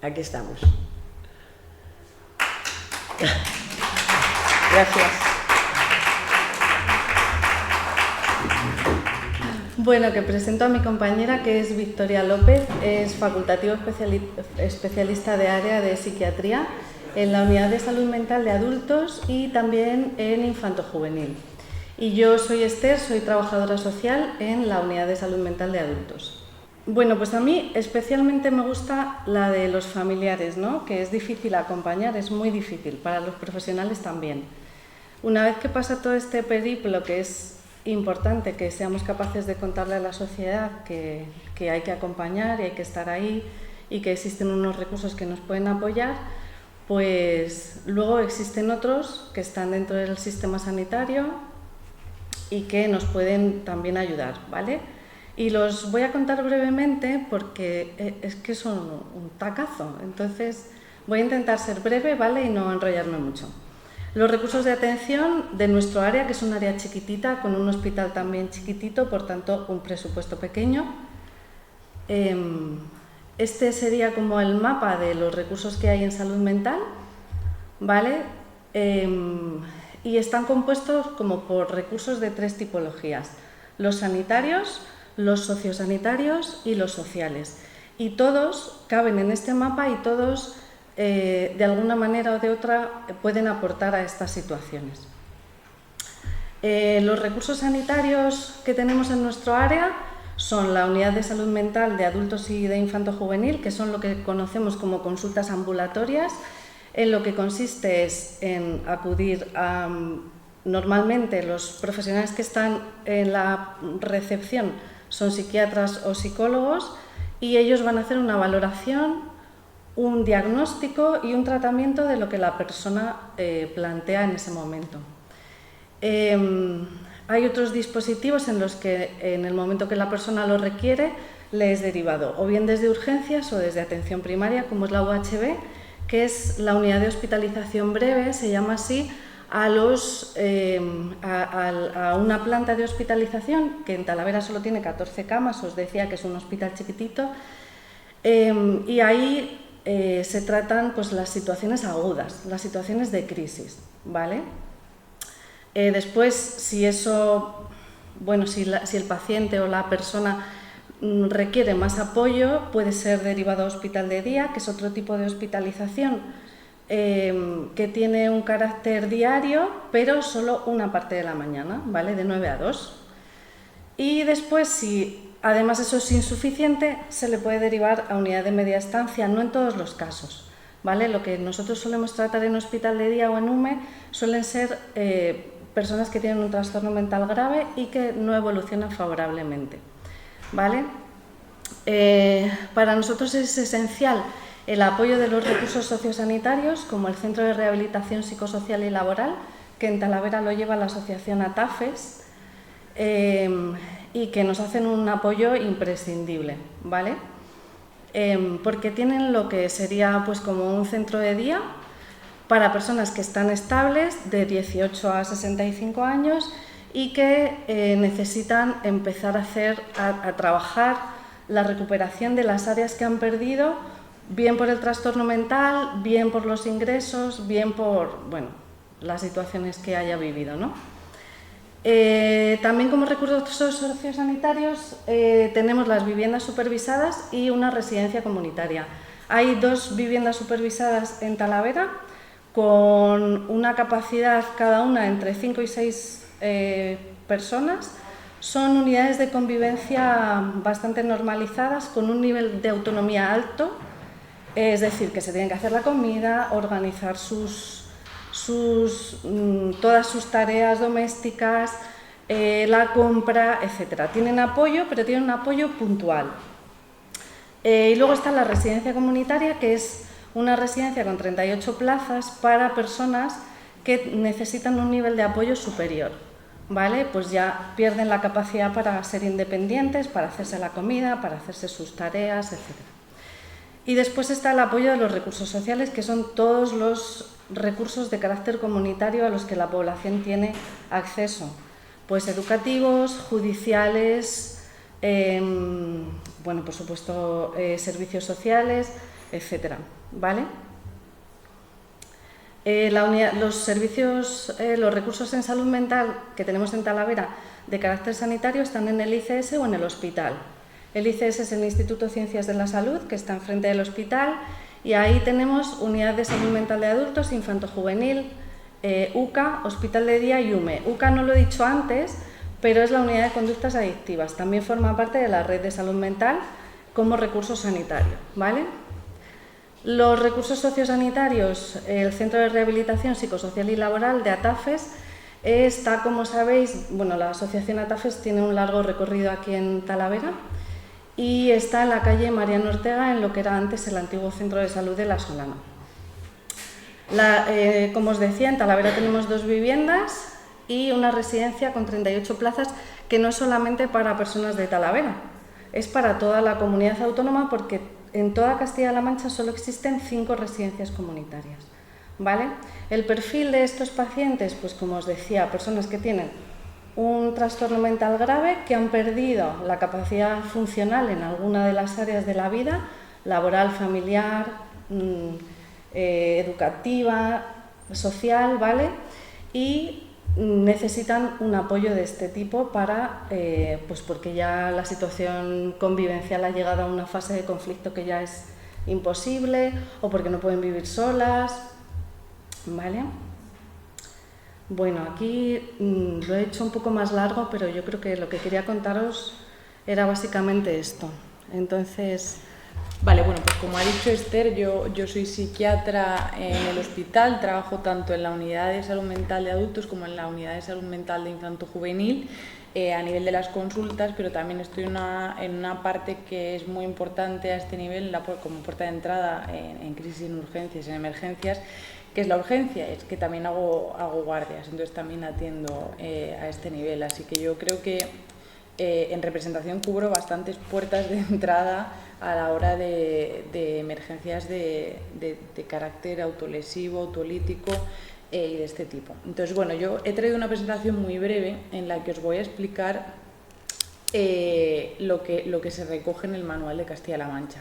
aquí estamos. Gracias. Bueno, que presento a mi compañera, que es Victoria López, es facultativo especialista de área de psiquiatría en la Unidad de Salud Mental de Adultos y también en Infanto-Juvenil. Y yo soy Esther, soy trabajadora social en la Unidad de Salud Mental de Adultos. Bueno, pues a mí especialmente me gusta la de los familiares, ¿no? Que es difícil acompañar, es muy difícil, para los profesionales también. Una vez que pasa todo este periplo, que es importante que seamos capaces de contarle a la sociedad que hay que acompañar y hay que estar ahí y que existen unos recursos que nos pueden apoyar, pues luego existen otros que están dentro del sistema sanitario y que nos pueden también ayudar, ¿vale? Y los voy a contar brevemente porque es que son un tacazo, entonces voy a intentar ser breve, ¿vale? Y no enrollarme mucho. Los recursos de atención de nuestro área, que es un área chiquitita, con un hospital también chiquitito, por tanto un presupuesto pequeño. Este sería como el mapa de los recursos que hay en salud mental, ¿vale? Y están compuestos como por recursos de 3 tipologías: los sanitarios, los sociosanitarios y los sociales. Y todos caben en este mapa y todos, de alguna manera o de otra, pueden aportar a estas situaciones. Los recursos sanitarios que tenemos en nuestro área son la Unidad de Salud Mental de Adultos y de Infanto-Juvenil, que son lo que conocemos como consultas ambulatorias, en lo que consiste es en acudir a, normalmente los profesionales que están en la recepción son psiquiatras o psicólogos, y ellos van a hacer una valoración, un diagnóstico y un tratamiento de lo que la persona plantea en ese momento. Hay otros dispositivos en los que en el momento que la persona lo requiere le es derivado o bien desde urgencias o desde atención primaria, como es la UHB, que es la unidad de hospitalización breve, se llama así, a una planta de hospitalización que en Talavera solo tiene 14 camas, os decía que es un hospital chiquitito, y ahí se tratan pues las situaciones agudas, las situaciones de crisis, ¿vale? Después, si el paciente o la persona requiere más apoyo, puede ser derivado a hospital de día, que es otro tipo de hospitalización que tiene un carácter diario, pero solo una parte de la mañana, ¿vale? De 9 a 2. Y después, si además eso es insuficiente, se le puede derivar a unidad de media estancia, no en todos los casos, ¿vale? Lo que nosotros solemos tratar en hospital de día o en UME suelen ser personas que tienen un trastorno mental grave y que no evolucionan favorablemente, ¿vale? Para nosotros es esencial el apoyo de los recursos sociosanitarios, como el Centro de Rehabilitación Psicosocial y Laboral, que en Talavera lo lleva la asociación ATAFES, y que nos hacen un apoyo imprescindible, ¿vale? Porque tienen lo que sería pues como un centro de día, para personas que están estables de 18 a 65 años y que necesitan empezar a trabajar la recuperación de las áreas que han perdido, bien por el trastorno mental, bien por los ingresos, bien por las situaciones que haya vivido, ¿no? También como recursos sociosanitarios tenemos las viviendas supervisadas y una residencia comunitaria. Hay 2 viviendas supervisadas en Talavera con una capacidad cada una entre 5 y 6 personas. Son unidades de convivencia bastante normalizadas con un nivel de autonomía alto, es decir, que se tienen que hacer la comida, organizar todas sus tareas domésticas, la compra, etc. Tienen apoyo, pero tienen un apoyo puntual. Y luego está la residencia comunitaria, que es una residencia con 38 plazas para personas que necesitan un nivel de apoyo superior, ¿vale? Pues ya pierden la capacidad para ser independientes, para hacerse la comida, para hacerse sus tareas, etc. Y después está el apoyo de los recursos sociales, que son todos los recursos de carácter comunitario a los que la población tiene acceso, pues educativos, judiciales, por supuesto servicios sociales, etcétera, ¿vale? Los recursos en salud mental que tenemos en Talavera de carácter sanitario están en el ICS o en el hospital. El ICS es el Instituto de Ciencias de la Salud, que está enfrente del hospital, y ahí tenemos Unidad de Salud Mental de Adultos, Infanto-Juvenil, UCA, Hospital de Día y UME. UCA no lo he dicho antes, pero es la Unidad de Conductas Adictivas. También forma parte de la Red de Salud Mental como recurso sanitario, ¿vale? Los recursos sociosanitarios, el Centro de Rehabilitación Psicosocial y Laboral de ATAFES está, como sabéis, la asociación ATAFES tiene un largo recorrido aquí en Talavera y está en la calle Mariano Ortega, en lo que era antes el antiguo Centro de Salud de La Solana. Como os decía, en Talavera tenemos 2 viviendas y una residencia con 38 plazas, que no es solamente para personas de Talavera, es para toda la comunidad autónoma, porque en toda Castilla-La Mancha solo existen 5 residencias comunitarias, ¿vale? El perfil de estos pacientes, pues como os decía, personas que tienen un trastorno mental grave, que han perdido la capacidad funcional en alguna de las áreas de la vida, laboral, familiar, educativa, social, ¿vale? Y necesitan un apoyo de este tipo pues porque ya la situación convivencial ha llegado a una fase de conflicto que ya es imposible, o porque no pueden vivir solas, ¿vale? Bueno, aquí lo he hecho un poco más largo, pero yo creo que lo que quería contaros era básicamente esto. Entonces... Vale, bueno, pues como ha dicho Esther, yo soy psiquiatra en el hospital, trabajo tanto en la unidad de salud mental de adultos como en la unidad de salud mental de infanto-juvenil a nivel de las consultas, pero también estoy en una parte que es muy importante a este nivel, como puerta de entrada en crisis, en urgencias, en emergencias, que es la urgencia. Es que también hago guardias, entonces también atiendo a este nivel, así que yo creo que en representación cubro bastantes puertas de entrada a la hora de emergencias de carácter autolesivo, autolítico y de este tipo. Entonces, bueno, yo he traído una presentación muy breve en la que os voy a explicar lo que se recoge en el manual de Castilla-La Mancha.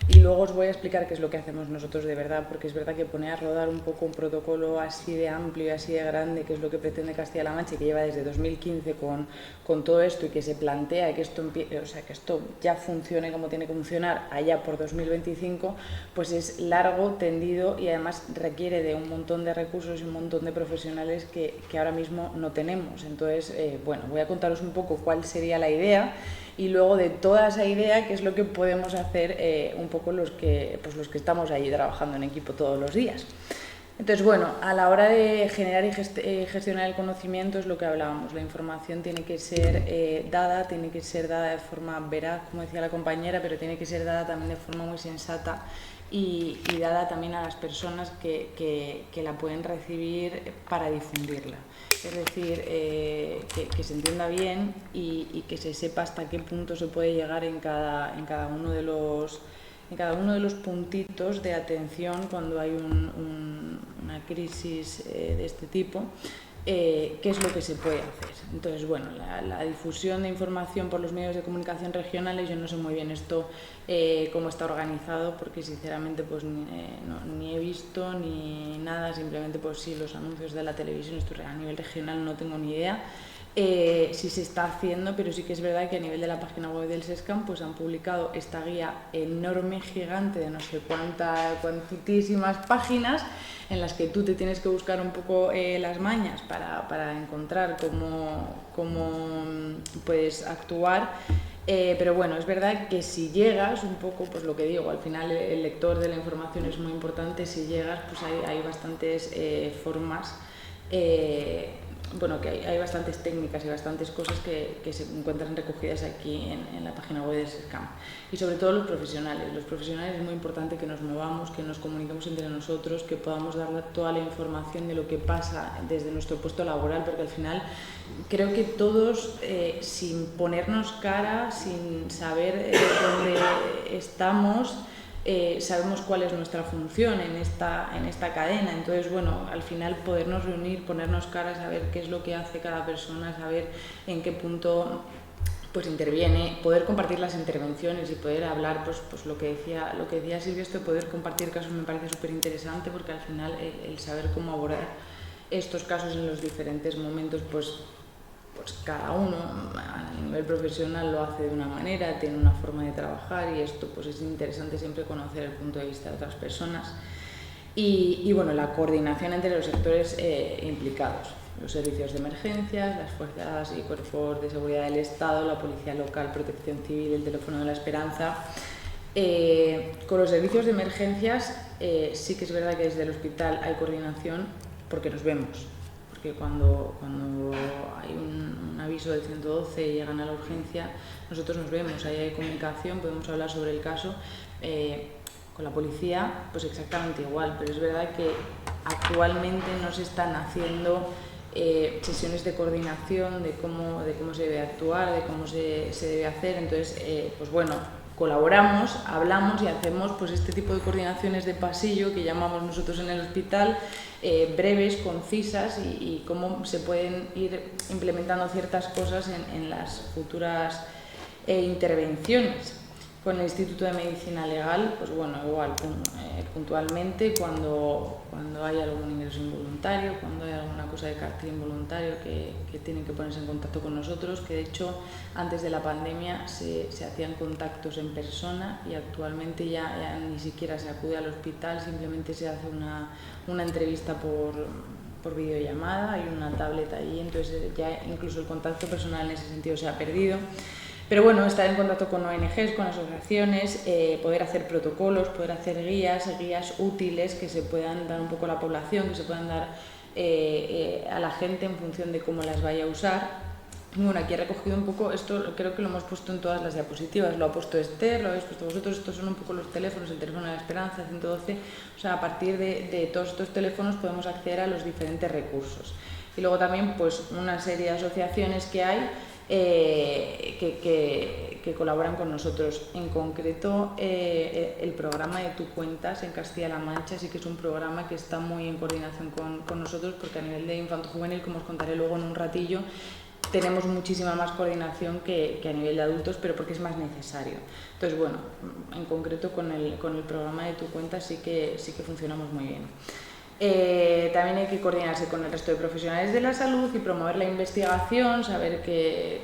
Y luego os voy a explicar qué es lo que hacemos nosotros de verdad, porque es verdad que pone a rodar un poco un protocolo así de amplio y así de grande, que es lo que pretende Castilla-La Mancha, y que lleva desde 2015 con todo esto, y que se plantea que esto que esto ya funcione como tiene que funcionar allá por 2025, pues es largo, tendido, y además requiere de un montón de recursos y un montón de profesionales que ahora mismo no tenemos. Entonces, bueno, voy a contaros un poco cuál sería la idea, y luego de toda esa idea, qué es lo que podemos hacer un poco los que estamos allí trabajando en equipo todos los días. Entonces, bueno, a la hora de generar y gestionar el conocimiento es lo que hablábamos. La información tiene que ser dada de forma veraz, como decía la compañera, pero tiene que ser dada también de forma muy sensata y dada también a las personas que la pueden recibir para difundirla. Es decir, que se entienda bien y que se sepa hasta qué punto se puede llegar en cada uno de los puntitos de atención cuando hay una una crisis de este tipo, qué es lo que se puede hacer. Entonces, bueno, la difusión de información por los medios de comunicación regionales, yo no sé muy bien esto cómo está organizado, porque sinceramente pues ni he visto ni nada, simplemente pues sí, los anuncios de la televisión, esto a nivel regional no tengo ni idea. Sí se está haciendo, pero sí que es verdad que a nivel de la página web del SESCAM pues han publicado esta guía enorme, gigante, de no sé cuantísimas páginas, en las que tú te tienes que buscar un poco las mañas para encontrar cómo puedes actuar. Pero bueno, es verdad que si llegas un poco, pues lo que digo, al final el lector de la información es muy importante. Si llegas, pues hay bastantes formas, bueno, que hay bastantes técnicas y bastantes cosas que se encuentran recogidas aquí en la página web del SESCAM. Y sobre todo los profesionales. Los profesionales es muy importante que nos movamos, que nos comuniquemos entre nosotros, que podamos dar toda la información de lo que pasa desde nuestro puesto laboral, porque al final creo que todos, sin ponernos cara, sin saber dónde estamos, sabemos cuál es nuestra función en esta cadena. Entonces, bueno, al final podernos reunir, ponernos cara, saber qué es lo que hace cada persona, saber en qué punto pues interviene, poder compartir las intervenciones y poder hablar, pues lo que decía Silvia, esto de poder compartir casos me parece súper interesante, porque al final el saber cómo abordar estos casos en los diferentes momentos, pues cada uno a nivel profesional lo hace de una manera, tiene una forma de trabajar, y esto pues es interesante siempre conocer el punto de vista de otras personas. Y bueno, la coordinación entre los sectores implicados, los servicios de emergencias, las fuerzas y cuerpos de seguridad del Estado, la policía local, protección civil, el teléfono de la esperanza. Con los servicios de emergencias sí que es verdad que desde el hospital hay coordinación, porque nos vemos. Que cuando hay un aviso del 112 y llegan a la urgencia, nosotros nos vemos, ahí hay comunicación, podemos hablar sobre el caso. Con la policía, pues exactamente igual, pero es verdad que actualmente no se están haciendo sesiones de coordinación de cómo se debe actuar, de cómo se debe hacer. Entonces, pues bueno, colaboramos, hablamos y hacemos pues este tipo de coordinaciones de pasillo que llamamos nosotros en el hospital, breves, concisas, y cómo se pueden ir implementando ciertas cosas en las futuras intervenciones. Con el Instituto de Medicina Legal, pues bueno, igual, puntualmente, cuando hay algún ingreso involuntario, cuando hay alguna cosa de carácter involuntario que tienen que ponerse en contacto con nosotros, que de hecho antes de la pandemia se hacían contactos en persona, y actualmente ya ni siquiera se acude al hospital, simplemente se hace una entrevista por videollamada, hay una tablet allí, entonces ya incluso el contacto personal en ese sentido se ha perdido. Pero bueno, estar en contacto con ONGs, con asociaciones, poder hacer protocolos, poder hacer guías útiles que se puedan dar un poco a la población, que se puedan dar a la gente en función de cómo las vaya a usar. Bueno, aquí he recogido un poco, esto creo que lo hemos puesto en todas las diapositivas, lo ha puesto Esther, lo habéis puesto vosotros, estos son un poco los teléfonos, el teléfono de la Esperanza, 112, o sea, a partir de todos estos teléfonos podemos acceder a los diferentes recursos. Y luego también pues una serie de asociaciones que hay que colaboran con nosotros. En concreto, el programa de Tu Cuentas en Castilla-La Mancha sí que es un programa que está muy en coordinación con nosotros, porque a nivel de infanto-juvenil, como os contaré luego en un ratillo, tenemos muchísima más coordinación que a nivel de adultos, pero porque es más necesario. Entonces, bueno, en concreto con el programa de Tu Cuentas sí que funcionamos muy bien. También hay que coordinarse con el resto de profesionales de la salud y promover la investigación, saber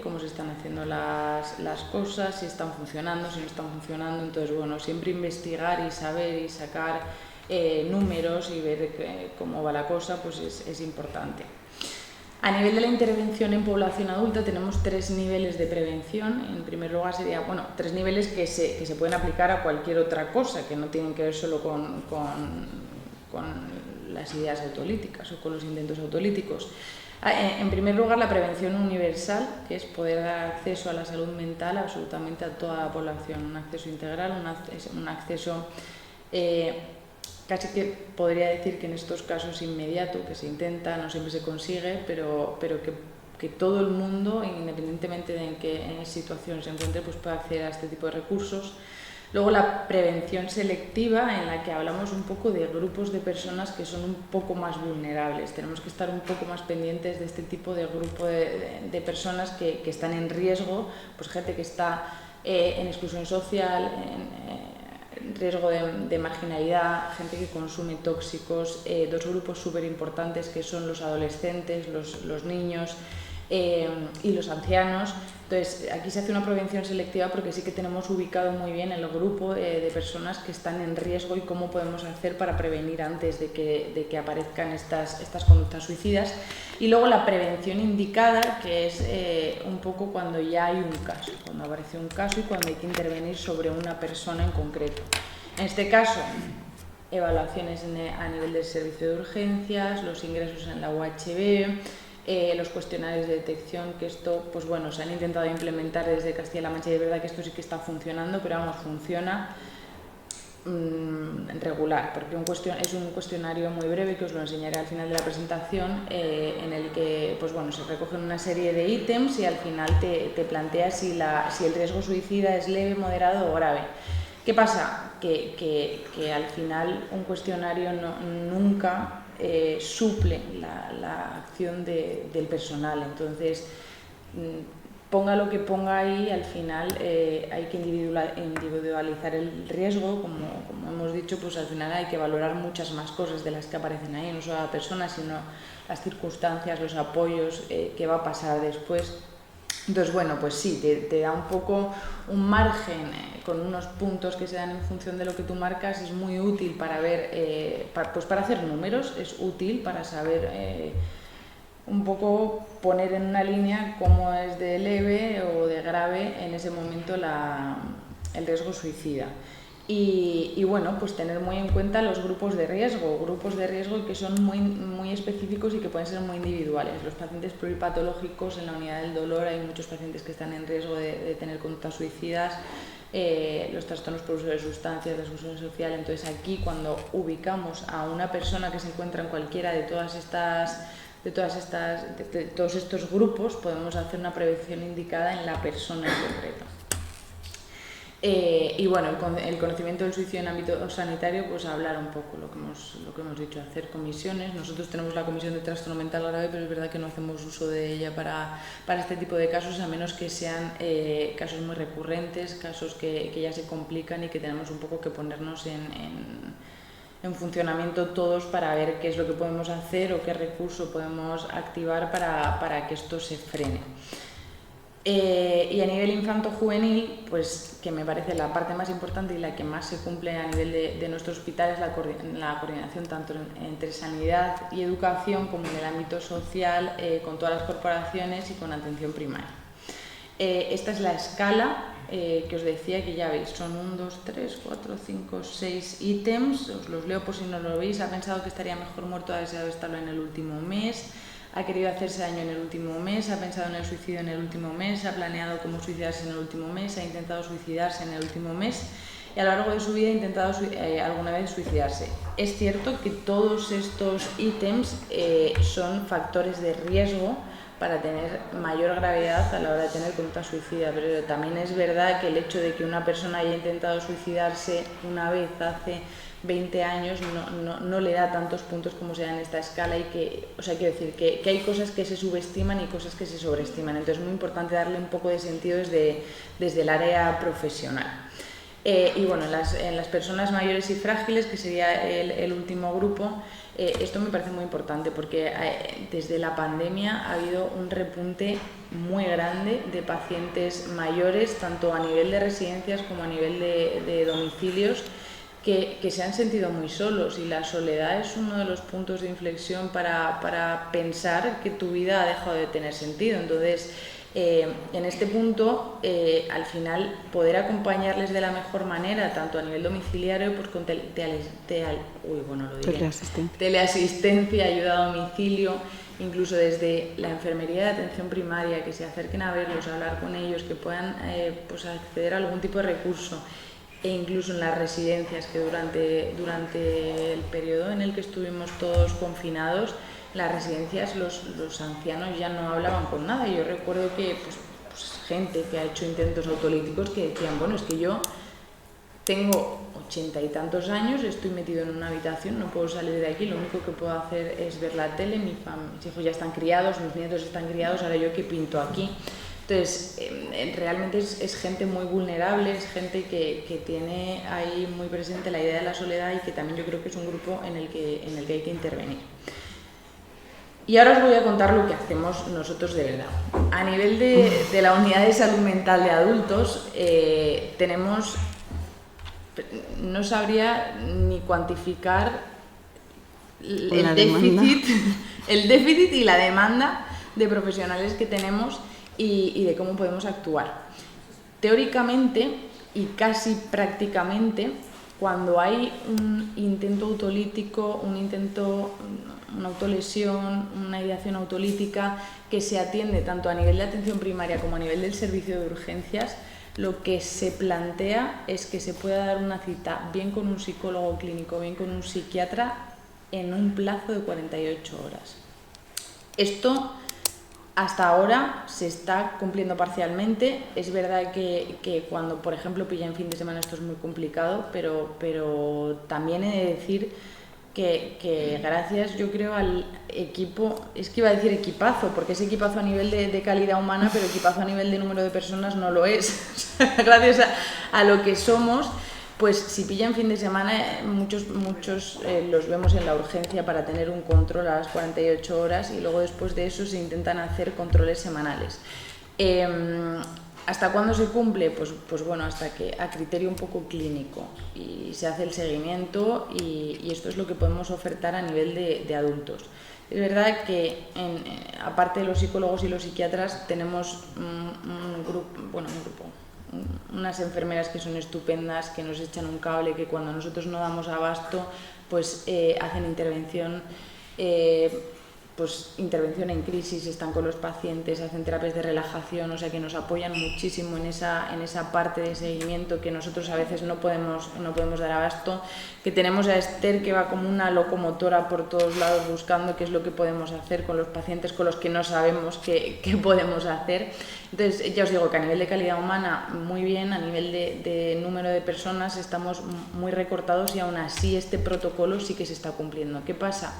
cómo se están haciendo las cosas, si están funcionando, si no están funcionando. Entonces, bueno, siempre investigar y saber y sacar números y ver cómo va la cosa, pues es importante. A nivel de la intervención en población adulta tenemos 3 niveles de prevención. En primer lugar sería, 3 niveles que se pueden aplicar a cualquier otra cosa, que no tienen que ver solo con las ideas autolíticas o con los intentos autolíticos. En primer lugar, la prevención universal, que es poder dar acceso a la salud mental absolutamente a toda la población, un acceso integral, un acceso casi que podría decir que en estos casos inmediato, que se intenta, no siempre se consigue, pero que todo el mundo, independientemente de en qué situación se encuentre, pues pueda acceder a este tipo de recursos. Luego la prevención selectiva, en la que hablamos un poco de grupos de personas que son un poco más vulnerables. Tenemos que estar un poco más pendientes de este tipo de grupo de personas que están en riesgo, pues gente que está en exclusión social, en riesgo de marginalidad, gente que consume tóxicos, dos grupos súper importantes que son los adolescentes, los niños y los ancianos. Entonces, aquí se hace una prevención selectiva porque sí que tenemos ubicado muy bien el grupo de personas que están en riesgo y cómo podemos hacer para prevenir antes de que aparezcan estas conductas suicidas. Y luego la prevención indicada, que es un poco cuando ya hay un caso, cuando aparece un caso y cuando hay que intervenir sobre una persona en concreto. En este caso, evaluaciones a nivel del servicio de urgencias, los ingresos en la UHB, los cuestionarios de detección, que esto, pues bueno, se han intentado implementar desde Castilla-La Mancha y es verdad que esto sí que está funcionando, pero vamos, funciona regular, porque es un cuestionario muy breve que os lo enseñaré al final de la presentación, en el que, pues bueno, se recogen una serie de ítems y al final te plantea si el riesgo suicida es leve, moderado o grave. ¿Qué pasa? Que al final un cuestionario nunca suple la acción del personal. Entonces, ponga lo que ponga ahí, al final hay que individualizar el riesgo, como hemos dicho, pues al final hay que valorar muchas más cosas de las que aparecen ahí, no solo la persona, sino las circunstancias, los apoyos, qué va a pasar después. Entonces, bueno, pues sí, te da un poco un margen con unos puntos que se dan en función de lo que tú marcas. Es muy útil para ver, pues para hacer números, es útil para saber un poco poner en una línea cómo es de leve o de grave en ese momento el riesgo suicida. Y bueno, pues tener muy en cuenta los grupos de riesgo que son muy específicos y que pueden ser muy individuales. Los pacientes pluripatológicos, en la unidad del dolor hay muchos pacientes que están en riesgo de tener conductas suicidas, los trastornos por uso de sustancias, la exclusión social. Entonces aquí, cuando ubicamos a una persona que se encuentra en cualquiera de todos estos grupos, podemos hacer una prevención indicada en la persona en concreto. Y bueno, el conocimiento del suicidio en ámbito sanitario, pues hablar un poco lo que hemos dicho, hacer comisiones. Nosotros tenemos la comisión de trastorno mental grave, pero es verdad que no hacemos uso de ella para este tipo de casos, a menos que sean casos muy recurrentes, casos que ya se complican y que tenemos un poco que ponernos en funcionamiento todos para ver qué es lo que podemos hacer o qué recurso podemos activar para que esto se frene. Y a nivel infanto-juvenil, pues que me parece la parte más importante y la que más se cumple a nivel de nuestro hospital es la coordinación tanto entre sanidad y educación como en el ámbito social, con todas las corporaciones y con atención primaria. Esta es la escala que os decía, que ya veis, son 1, 2, 3, 4, 5, 6 ítems, os los leo por si no lo veis. Ha pensado que estaría mejor muerto, ha deseado estarlo en el último mes. Ha querido hacerse daño en el último mes, ha pensado en el suicidio en el último mes, ha planeado cómo suicidarse en el último mes, ha intentado suicidarse en el último mes y a lo largo de su vida ha intentado alguna vez suicidarse. Es cierto que todos estos ítems son factores de riesgo para tener mayor gravedad a la hora de tener conducta suicida, pero también es verdad que el hecho de que una persona haya intentado suicidarse una vez hace 20 años no le da tantos puntos como se da en esta escala, y que, o sea, quiero decir que hay cosas que se subestiman y cosas que se sobreestiman. Entonces es muy importante darle un poco de sentido desde el área profesional. Y bueno, en las personas mayores y frágiles, que sería el último grupo, esto me parece muy importante porque desde la pandemia ha habido un repunte muy grande de pacientes mayores, tanto a nivel de residencias como a nivel de domicilios, que se han sentido muy solos, y la soledad es uno de los puntos de inflexión para pensar que tu vida ha dejado de tener sentido. Entonces, en este punto, al final, poder acompañarles de la mejor manera, tanto a nivel domiciliario, pues con teleasistencia, ayuda a domicilio, incluso desde la enfermería de atención primaria, que se acerquen a verlos, a hablar con ellos, que puedan pues acceder a algún tipo de recurso. E incluso en las residencias, que durante el periodo en el que estuvimos todos confinados, en las residencias los ancianos ya no hablaban con nada. Yo recuerdo que pues gente que ha hecho intentos autolíticos que decían, bueno, es que yo tengo 80 y tantos años, estoy metido en una habitación, no puedo salir de aquí, lo único que puedo hacer es ver la tele, mis hijos ya están criados, mis nietos están criados, ahora yo qué pinto aquí. Entonces, realmente es gente muy vulnerable, es gente que tiene ahí muy presente la idea de la soledad y que también yo creo que es un grupo en el que hay que intervenir. Y ahora os voy a contar lo que hacemos nosotros de verdad. A nivel de la unidad de salud mental de adultos, tenemos, no sabría ni cuantificar el déficit y la demanda de profesionales que tenemos y de cómo podemos actuar. Teóricamente y casi prácticamente, cuando hay un intento autolítico, una autolesión, una ideación autolítica que se atiende tanto a nivel de atención primaria como a nivel del servicio de urgencias, lo que se plantea es que se pueda dar una cita bien con un psicólogo clínico, bien con un psiquiatra, en un plazo de 48 horas. Esto hasta ahora se está cumpliendo parcialmente. Es verdad que cuando, por ejemplo, pilla en fin de semana esto es muy complicado, pero también he de decir que gracias, yo creo, al equipo, es que iba a decir equipazo, porque es equipazo a nivel de calidad humana, pero equipazo a nivel de número de personas no lo es. Gracias a lo que somos, pues si pillan fin de semana, muchos los vemos en la urgencia para tener un control a las 48 horas y luego después de eso se intentan hacer controles semanales. ¿Hasta cuándo se cumple? Pues bueno, hasta que a criterio un poco clínico y se hace el seguimiento y esto es lo que podemos ofertar a nivel de adultos. Es verdad que aparte de los psicólogos y los psiquiatras tenemos unas enfermeras que son estupendas, que nos echan un cable, que cuando nosotros no damos abasto pues hacen intervención en crisis, están con los pacientes, hacen terapias de relajación, o sea que nos apoyan muchísimo en esa parte de seguimiento que nosotros a veces no podemos dar abasto, que tenemos a Esther que va como una locomotora por todos lados buscando qué es lo que podemos hacer con los pacientes con los que no sabemos qué podemos hacer. Entonces ya os digo que a nivel de calidad humana muy bien, a nivel de número de personas estamos muy recortados y aún así este protocolo sí que se está cumpliendo. ¿Qué pasa?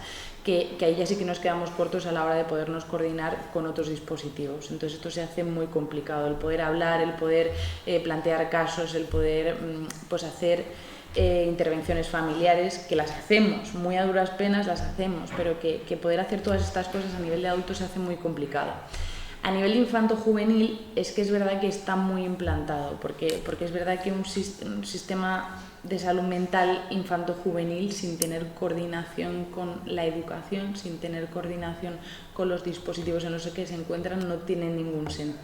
Que ahí ya sí que nos quedamos cortos a la hora de podernos coordinar con otros dispositivos. Entonces esto se hace muy complicado, el poder hablar, el poder plantear casos, el poder hacer intervenciones familiares, que las hacemos, muy a duras penas las hacemos, pero que poder hacer todas estas cosas a nivel de adultos se hace muy complicado. A nivel infanto-juvenil es que es verdad que está muy implantado, porque es verdad que un sistema de salud mental infanto-juvenil sin tener coordinación con la educación, sin tener coordinación con los dispositivos en los que se encuentran, no tiene ningún sentido.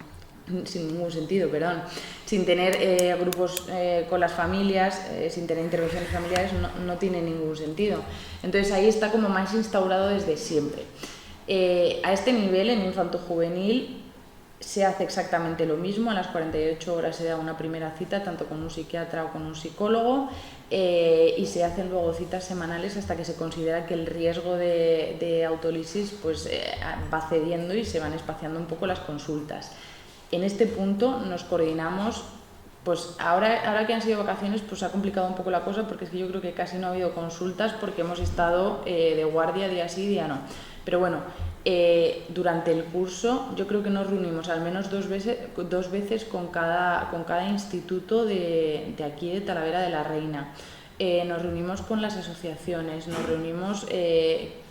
Sin tener grupos con las familias, sin tener intervenciones familiares, no tiene ningún sentido. Entonces ahí está como más instaurado desde siempre. A este nivel, en infanto-juvenil, se hace exactamente lo mismo. A las 48 horas se da una primera cita, tanto con un psiquiatra o con un psicólogo, y se hacen luego citas semanales hasta que se considera que el riesgo de autolisis va cediendo y se van espaciando un poco las consultas. En este punto nos coordinamos. Pues ahora que han sido vacaciones, pues se ha complicado un poco la cosa, porque es que yo creo que casi no ha habido consultas porque hemos estado de guardia día sí, día no. Pero bueno, durante el curso yo creo que nos reunimos al menos dos veces con cada instituto de aquí de Talavera de la Reina. Nos reunimos con las asociaciones, nos reunimos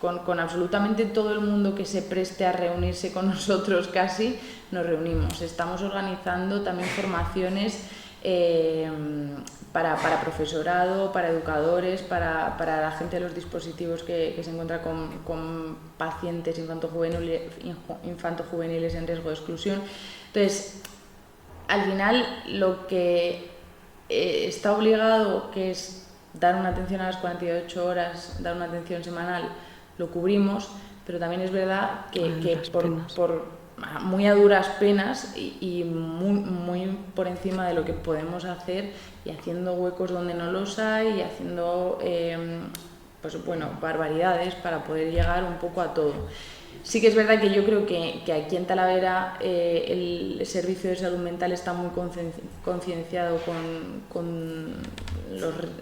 con absolutamente todo el mundo que se preste a reunirse con nosotros, casi nos reunimos. Estamos organizando también formaciones para profesorado, para educadores, para la gente de los dispositivos que se encuentra con pacientes infanto-juveniles en riesgo de exclusión. Entonces, al final lo que está obligado, que es dar una atención a las 48 horas, dar una atención semanal, lo cubrimos, pero también es verdad que por muy a duras penas y muy por encima de lo que podemos hacer, y haciendo huecos donde no los hay, y haciendo barbaridades para poder llegar un poco a todo. Sí que es verdad que yo creo que aquí en Talavera el servicio de salud mental está muy concienciado con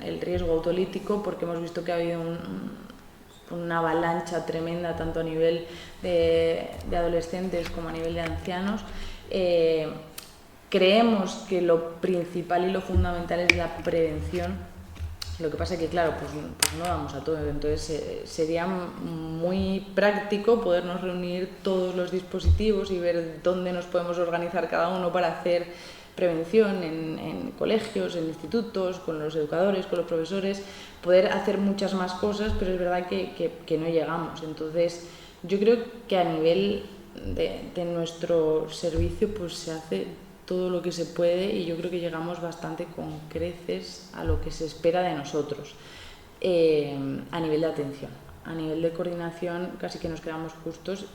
el riesgo autolítico, porque hemos visto que ha habido una avalancha tremenda tanto a nivel de adolescentes como a nivel de ancianos. Creemos que lo principal y lo fundamental es la prevención. Lo que pasa es que, claro, pues no vamos a todo. Entonces sería muy práctico podernos reunir todos los dispositivos y ver dónde nos podemos organizar cada uno para hacer prevención en colegios, en institutos, con los educadores, con los profesores, poder hacer muchas más cosas, pero es verdad que no llegamos. Entonces yo creo que a nivel de nuestro servicio pues se hace todo lo que se puede y yo creo que llegamos bastante con creces a lo que se espera de nosotros a nivel de atención. A nivel de coordinación casi que nos quedamos justos,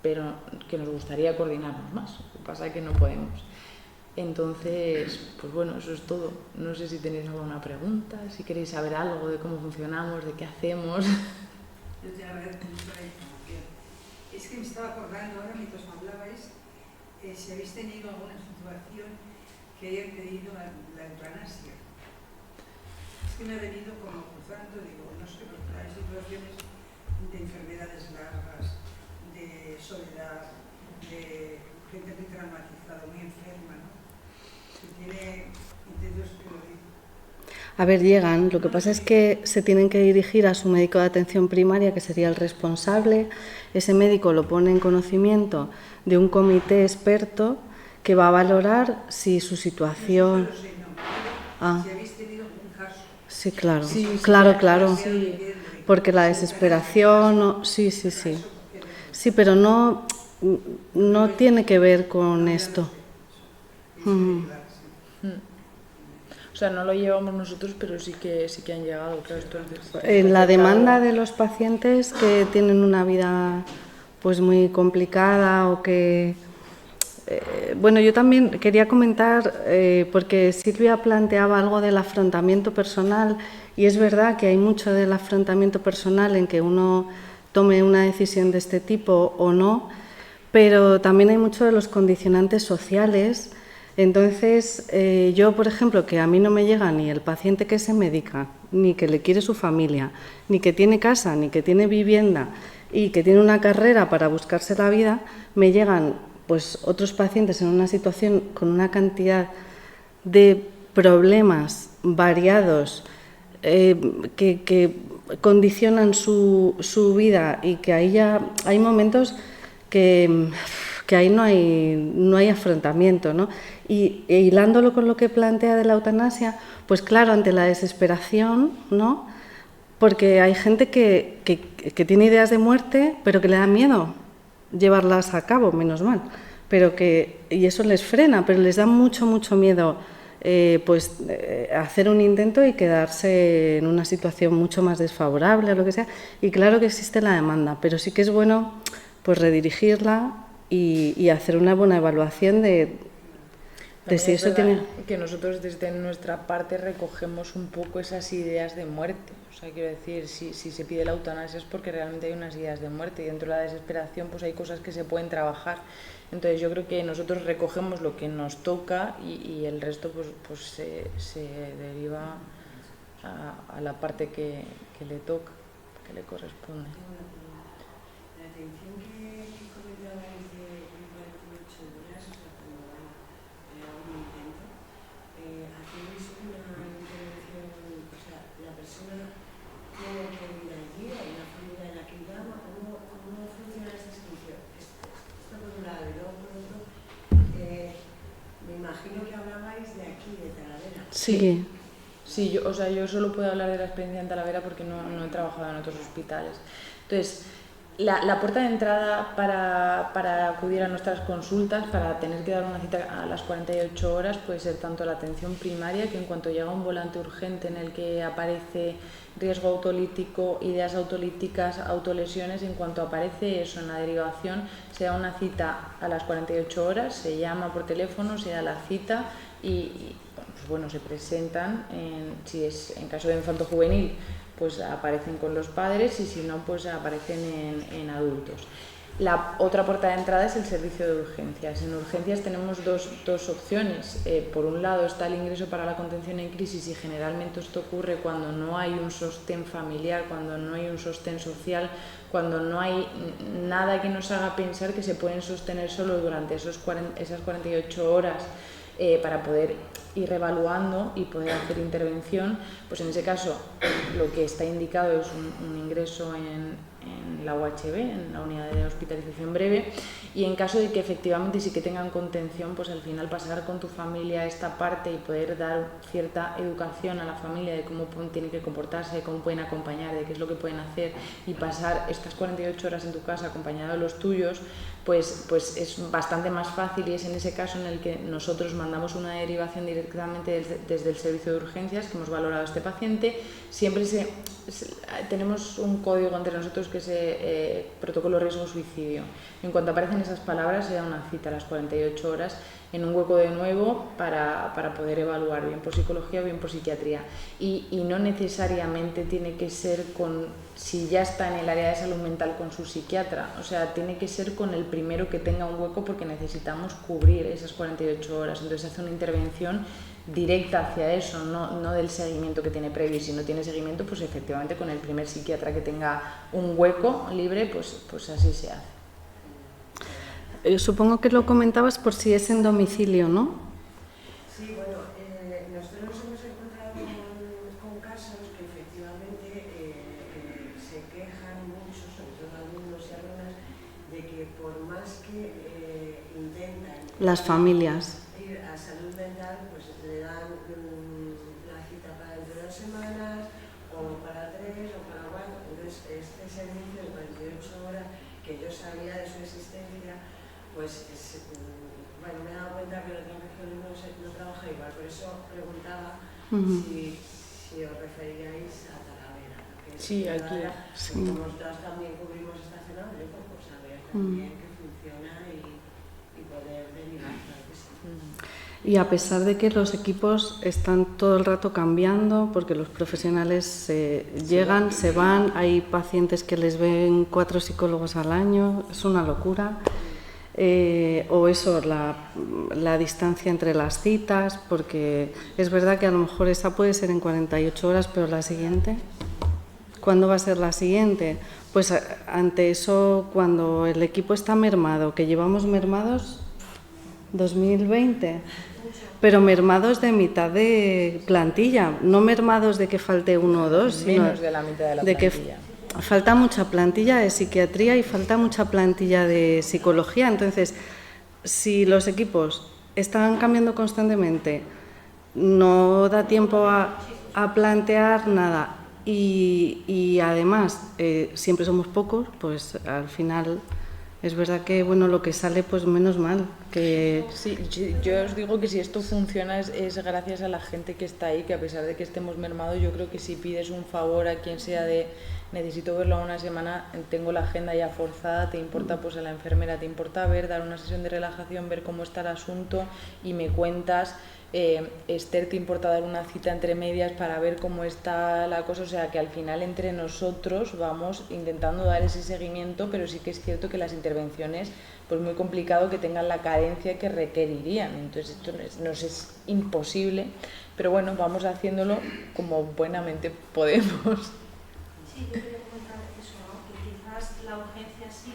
pero que nos gustaría coordinarnos más. Lo que pasa es que no podemos. Entonces, pues bueno, eso es todo. No sé si tenéis alguna pregunta, si queréis saber algo de cómo funcionamos, de qué hacemos. Yo te agradezco mucho la información. Es que me estaba acordando ahora mientras me hablabais si habéis tenido alguna situación que hayan pedido la eutanasia. Es que me ha venido como cruzando, digo, no sé, porque hay situaciones de enfermedades largas, de soledad, de gente muy traumatizada, muy enferma, ¿no? Que tiene intentos que lo digo. A ver, llegan. Lo que pasa es que se tienen que dirigir a su médico de atención primaria, que sería el responsable. Ese médico lo pone en conocimiento de un comité experto que va a valorar si su situación... No sé, no. Si habéis tenido un caso. Sí, claro. Sí, Claro. Sí. Porque la desesperación... Sí. Sí, pero no tiene que ver con esto. O sea, no lo llevamos nosotros, pero sí que han llegado. Claro, En la demanda de los pacientes que tienen una vida pues muy complicada o que... bueno, yo también quería comentar, porque Silvia planteaba algo del afrontamiento personal y es verdad que hay mucho del afrontamiento personal en que uno tome una decisión de este tipo o no, pero también hay mucho de los condicionantes sociales. Entonces, yo, por ejemplo, que a mí no me llega ni el paciente que se medica, ni que le quiere su familia, ni que tiene casa, ni que tiene vivienda y que tiene una carrera para buscarse la vida, me llegan pues otros pacientes en una situación con una cantidad de problemas variados que condicionan su vida y que ahí ya hay momentos que ahí no hay afrontamiento, ¿no? Y hilándolo con lo que plantea de la eutanasia, pues claro, ante la desesperación, ¿no? Porque hay gente que tiene ideas de muerte, pero que le da miedo llevarlas a cabo, menos mal, y eso les frena, pero les da mucho miedo hacer un intento y quedarse en una situación mucho más desfavorable o lo que sea. Y claro que existe la demanda, pero sí que es bueno pues redirigirla y hacer una buena evaluación de si eso tiene... que nosotros desde nuestra parte recogemos un poco esas ideas de muerte. O sea, quiero decir, si se pide la eutanasia es porque realmente hay unas ideas de muerte y dentro de la desesperación pues hay cosas que se pueden trabajar. Entonces yo creo que nosotros recogemos lo que nos toca y el resto pues se deriva a la parte que le toca, que le corresponde. La atención que comentabais de 48 horas, o sea, cuando hay algún intento, hacéis una intervención, o sea, la persona tiene que ir allí, hay una familia en la que llama, ¿cómo funciona esa inscripción? Esto por un lado, y luego por otro, me imagino que hablabais de aquí, de Talavera. Sí, yo solo puedo hablar de la experiencia en Talavera porque no he trabajado en otros hospitales. Entonces, la puerta de entrada para acudir a nuestras consultas, para tener que dar una cita a las 48 horas, puede ser tanto la atención primaria, que en cuanto llega un volante urgente en el que aparece riesgo autolítico, ideas autolíticas, autolesiones, en cuanto aparece eso en la derivación, se da una cita a las 48 horas, se llama por teléfono, se da la cita y pues bueno, se presentan, si es en caso de infanto juvenil, pues aparecen con los padres y si no, pues aparecen en adultos. La otra puerta de entrada es el servicio de urgencias. En urgencias tenemos dos opciones. Por un lado está el ingreso para la contención en crisis, y generalmente esto ocurre cuando no hay un sostén familiar, cuando no hay un sostén social, cuando no hay nada que nos haga pensar que se pueden sostener solo durante esas 48 horas para poder ir evaluando y poder hacer intervención. Pues en ese caso lo que está indicado es un ingreso en la UHB, en la unidad de hospitalización breve, y en caso de que efectivamente sí que tengan contención, pues al final pasar con tu familia esta parte y poder dar cierta educación a la familia de cómo tienen que comportarse, de cómo pueden acompañar, de qué es lo que pueden hacer, y pasar estas 48 horas en tu casa acompañado de los tuyos, pues es bastante más fácil, y es en ese caso en el que nosotros mandamos una derivación directamente desde el servicio de urgencias, que hemos valorado a este paciente. Siempre tenemos un código entre nosotros que es protocolo riesgo-suicidio. En cuanto aparecen esas palabras, se da una cita a las 48 horas en un hueco de nuevo para poder evaluar bien por psicología o bien por psiquiatría. Y no necesariamente tiene que ser si ya está en el área de salud mental, con su psiquiatra. O sea, tiene que ser con el primero que tenga un hueco, porque necesitamos cubrir esas 48 horas. Entonces se hace una intervención directa hacia eso, no del seguimiento que tiene previo. Y si no tiene seguimiento, pues efectivamente con el primer psiquiatra que tenga un hueco libre, pues así se hace. Supongo que lo comentabas por si es en domicilio, ¿no? Sí, bueno, nosotros nos hemos encontrado con casos que efectivamente se quejan mucho, sobre todo alumnos y alumnas, de que por más que intentan las familias ir a salud mental, pues le dan la cita para dentro de 2 semanas, o para 3, o para 4. Entonces, este servicio de 48 horas que yo sabía de su existencia, pues bueno, me he dado cuenta que en otras regiones no trabaja igual. Por eso preguntaba si os referíais a Talavera. Sí, aquí. Sí. Como nosotros también cubrimos estacionable, pues saber también que funciona y poder derivar. Y a pesar de que los equipos están todo el rato cambiando, porque los profesionales llegan, se van, hay pacientes que les ven 4 psicólogos al año, es una locura. O eso, la distancia entre las citas, porque es verdad que a lo mejor esa puede ser en 48 horas, pero la siguiente, ¿cuándo va a ser la siguiente? Pues ante eso, cuando el equipo está mermado, que llevamos mermados 2020, pero mermados de mitad de plantilla, no mermados de que falte 1 o 2, sino menos de la mitad de la plantilla. Falta mucha plantilla de psiquiatría y falta mucha plantilla de psicología. Entonces, si los equipos están cambiando constantemente, no da tiempo a plantear nada, y además siempre somos pocos, pues al final es verdad que bueno, lo que sale, pues menos mal. Sí, yo os digo que si esto funciona es gracias a la gente que está ahí, que a pesar de que estemos mermados, yo creo que si pides un favor a quien sea de necesito verlo a una semana, tengo la agenda ya forzada, te importa, pues a la enfermera te importa dar una sesión de relajación, ver cómo está el asunto y me cuentas. Esther, te importa dar una cita entre medias para ver cómo está la cosa. O sea, que al final entre nosotros vamos intentando dar ese seguimiento, pero sí que es cierto que las intervenciones, pues muy complicado que tengan la cadencia que requerirían. Entonces esto nos es imposible, pero bueno, vamos haciéndolo como buenamente podemos. Sí, yo quería comentar eso, ¿no? Que quizás la urgencia sí,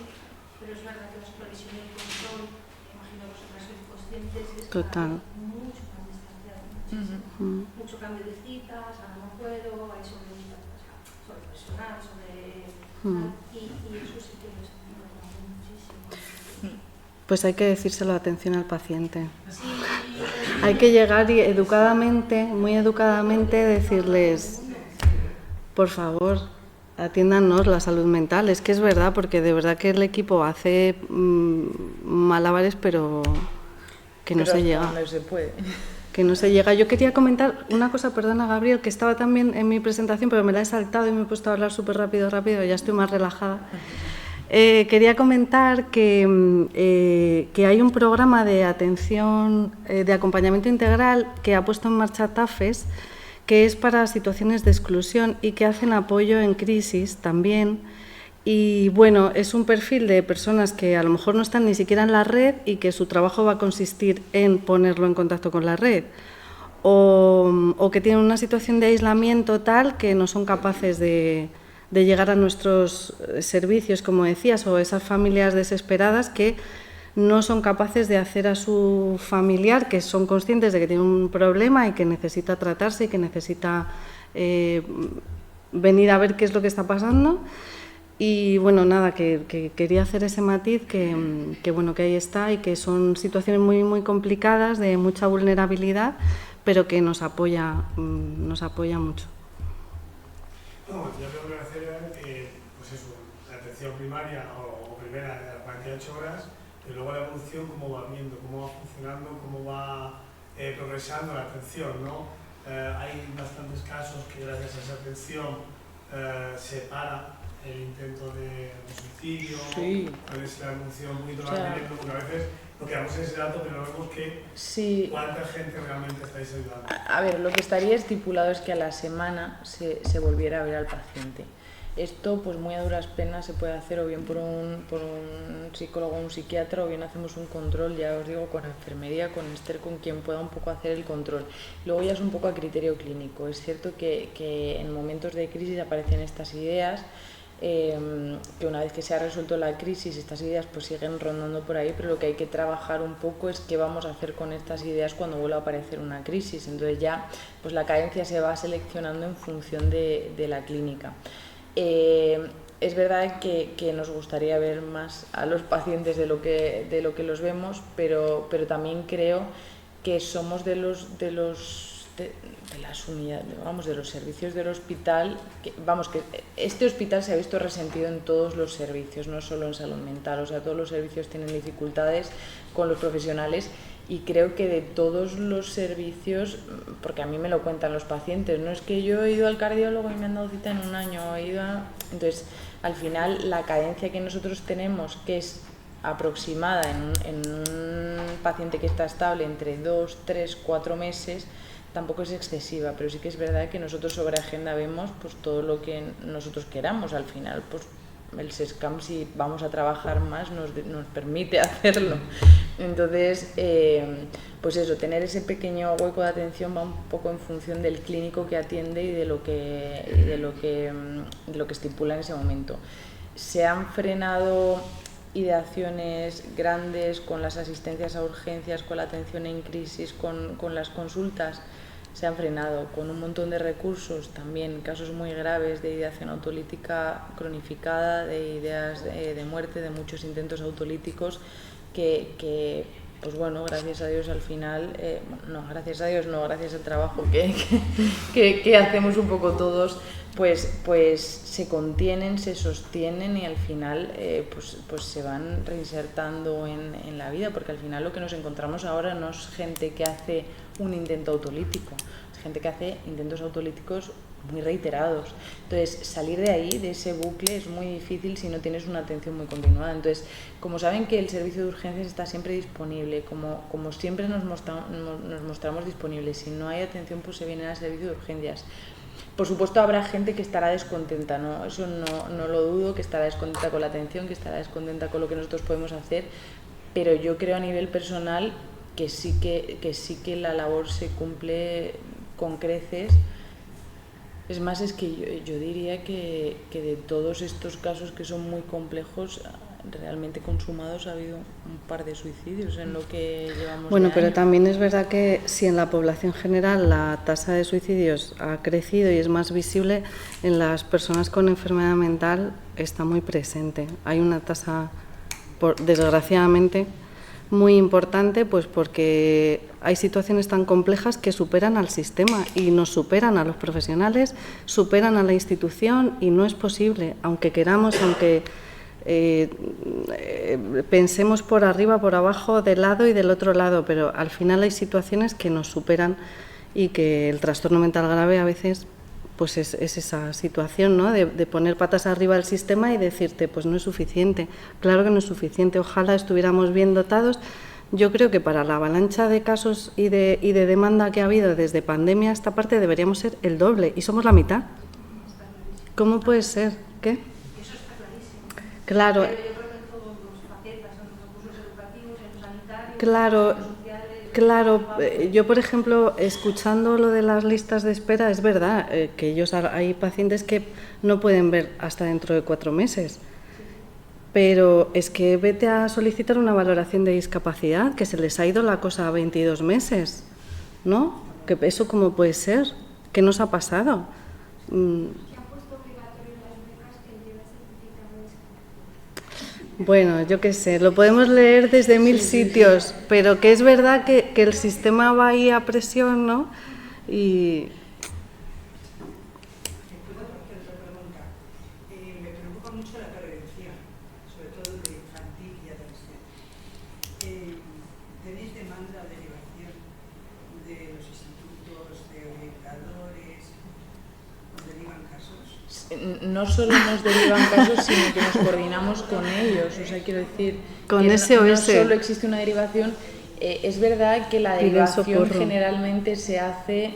pero es verdad que las provisiones de control, imagino que vosotras sois conscientes, es mucho más distanciado, muchísimo. Mucho cambio de citas, ahora no puedo, hay sobre personal, sobre y eso sí que lo está importando muchísimo. Pues hay que decírselo a atención al paciente. Sí, hay que llegar y educadamente, muy educadamente, decirles, por favor, atiéndanos la salud mental. Es que es verdad, porque de verdad que el equipo hace malabares, pero que no se llega. No se puede. Que no se llega. Yo quería comentar una cosa, perdona Gabriel, que estaba también en mi presentación, pero me la he saltado y me he puesto a hablar súper rápido, ya estoy más relajada. Quería comentar que hay un programa de atención, de acompañamiento integral que ha puesto en marcha TAFES, que es para situaciones de exclusión y que hacen apoyo en crisis también, Y bueno, es un perfil de personas que a lo mejor no están ni siquiera en la red y que su trabajo va a consistir en ponerlo en contacto con la red, o que tienen una situación de aislamiento tal que no son capaces de llegar a nuestros servicios, como decías, o esas familias desesperadas que no son capaces de hacer a su familiar, que son conscientes de que tiene un problema y que necesita tratarse y que necesita venir a ver qué es lo que está pasando. Y bueno, nada, que quería hacer ese matiz, que bueno, que ahí está, y que son situaciones muy, muy complicadas, de mucha vulnerabilidad, pero que nos apoya mucho. No, yo creo que hacer, pues eso, la atención primaria o primera de las 48 horas, y luego la evolución, cómo va viendo, cómo va funcionando, cómo va progresando la atención, ¿no? Hay bastantes casos que gracias a esa atención se para el intento de suicidio, sí. Puede ser la evolución muy rápida, porque a veces lo que damos es ese dato, pero no vemos que sí. cuánta gente realmente estáis ayudando. A ver, lo que estaría estipulado es que a la semana se volviera a ver al paciente. Esto, pues muy a duras penas, se puede hacer o bien por un psicólogo o un psiquiatra, o bien hacemos un control, ya os digo, con enfermería, con Esther, con quien pueda un poco hacer el control. Luego ya es un poco a criterio clínico. Es cierto que en momentos de crisis aparecen estas ideas, que una vez que se ha resuelto la crisis, estas ideas pues siguen rondando por ahí, pero lo que hay que trabajar un poco es qué vamos a hacer con estas ideas cuando vuelva a aparecer una crisis. Entonces ya pues la cadencia se va seleccionando en función de la clínica. Es verdad que nos gustaría ver más a los pacientes de lo que los vemos, pero también creo que somos de las unidades, vamos, de los servicios del hospital, que este hospital se ha visto resentido en todos los servicios, no solo en salud mental, o sea, todos los servicios tienen dificultades con los profesionales, y creo que de todos los servicios, porque a mí me lo cuentan los pacientes, no es que yo he ido al cardiólogo y me han dado cita en un año, entonces al final la cadencia que nosotros tenemos, que es aproximada en un paciente que está estable entre 2, 3, 4 meses, tampoco es excesiva, pero sí que es verdad que nosotros sobre agenda vemos pues todo lo que nosotros queramos. Al final pues el SESCAM, si vamos a trabajar más, nos permite hacerlo. Entonces pues eso, tener ese pequeño hueco de atención va un poco en función del clínico que atiende y de lo que estipula en ese momento. Se han frenado ideaciones grandes con las asistencias a urgencias, con la atención en crisis, con las consultas. Se han frenado con un montón de recursos, también casos muy graves de ideación autolítica cronificada, de ideas de muerte, de muchos intentos autolíticos que pues bueno, gracias a Dios al final, gracias al trabajo que hacemos un poco todos, pues se contienen, se sostienen y al final pues se van reinsertando en la vida, porque al final lo que nos encontramos ahora no es gente que hace un intento autolítico, es gente que hace intentos autolíticos muy reiterados. Entonces, salir de ahí, de ese bucle, es muy difícil si no tienes una atención muy continuada. Entonces, como saben que el servicio de urgencias está siempre disponible, como siempre nos mostramos disponibles, si no hay atención, pues se viene al servicio de urgencias. Por supuesto, habrá gente que estará descontenta, ¿no? Eso no lo dudo, que estará descontenta con la atención, que estará descontenta con lo que nosotros podemos hacer, pero yo creo a nivel personal que sí que la labor se cumple con creces. Es más, es que yo diría que de todos estos casos que son muy complejos, realmente consumados, ha habido un par de suicidios en lo que llevamos. Bueno, pero año. también es verdad que si en la población general la tasa de suicidios ha crecido y es más visible, en las personas con enfermedad mental está muy presente. Hay una tasa, desgraciadamente, muy importante, pues porque hay situaciones tan complejas que superan al sistema y nos superan a los profesionales, superan a la institución, y no es posible, aunque queramos, aunque pensemos por arriba, por abajo, de lado y del otro lado, pero al final hay situaciones que nos superan, y que el trastorno mental grave a veces pues es esa situación, ¿no? de poner patas arriba al sistema y decirte, pues no es suficiente. Claro que no es suficiente, ojalá estuviéramos bien dotados. Yo creo que para la avalancha de casos y de demanda que ha habido desde pandemia a esta parte deberíamos ser el doble, y somos la mitad. ¿Cómo puede ser? ¿Qué? Eso está clarísimo. Claro. Pero yo creo que en todas las facetas, en los recursos educativos, en los sanitarios, Claro, en los sociales... claro. Yo, por ejemplo, escuchando lo de las listas de espera, es verdad que hay pacientes que no pueden ver hasta dentro de 4 meses. Pero es que vete a solicitar una valoración de discapacidad, que se les ha ido la cosa a 22 meses, ¿no? Que eso cómo puede ser, ¿qué nos ha pasado? Bueno, yo qué sé, lo podemos leer desde 1000 sitios, pero que es verdad que el sistema va ahí a presión, ¿no? Y... Me preocupa mucho la prevención, sobre todo de infantil y adolescente. ¿Tenéis demanda o derivación de los institutos, de orientadores? ¿Os derivan casos? No solo nos derivan casos, sino que nos coordinamos con ellos. O sea, quiero decir, con que SOS. no solo existe una derivación. Es verdad que la derivación generalmente se hace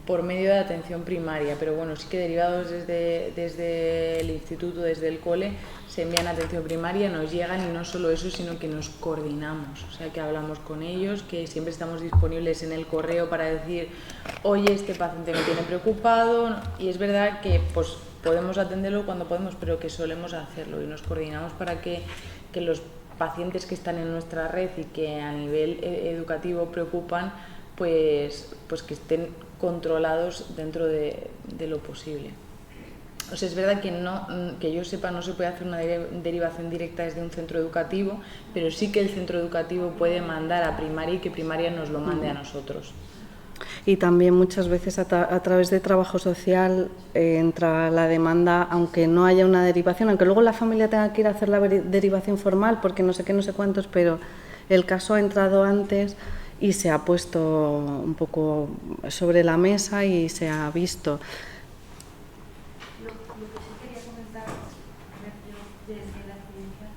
por medio de atención primaria, pero bueno, sí que derivados desde el instituto, desde el cole, se envían a atención primaria, nos llegan, y no solo eso, sino que nos coordinamos, o sea, que hablamos con ellos, que siempre estamos disponibles en el correo para decir, oye, este paciente me tiene preocupado, y es verdad que pues podemos atenderlo cuando podemos, pero que solemos hacerlo, y nos coordinamos para que los pacientes que están en nuestra red y que a nivel educativo preocupan, pues que estén controlados dentro de lo posible. O sea, es verdad que yo sepa, no se puede hacer una derivación directa desde un centro educativo, pero sí que el centro educativo puede mandar a primaria y que primaria nos lo mande a nosotros. Y también muchas veces a través de trabajo social entra la demanda, aunque no haya una derivación, aunque luego la familia tenga que ir a hacer la derivación formal porque no sé qué, no sé cuántos, pero el caso ha entrado antes y se ha puesto un poco sobre la mesa y se ha visto. Lo que sí quería comentar, desde la experiencia,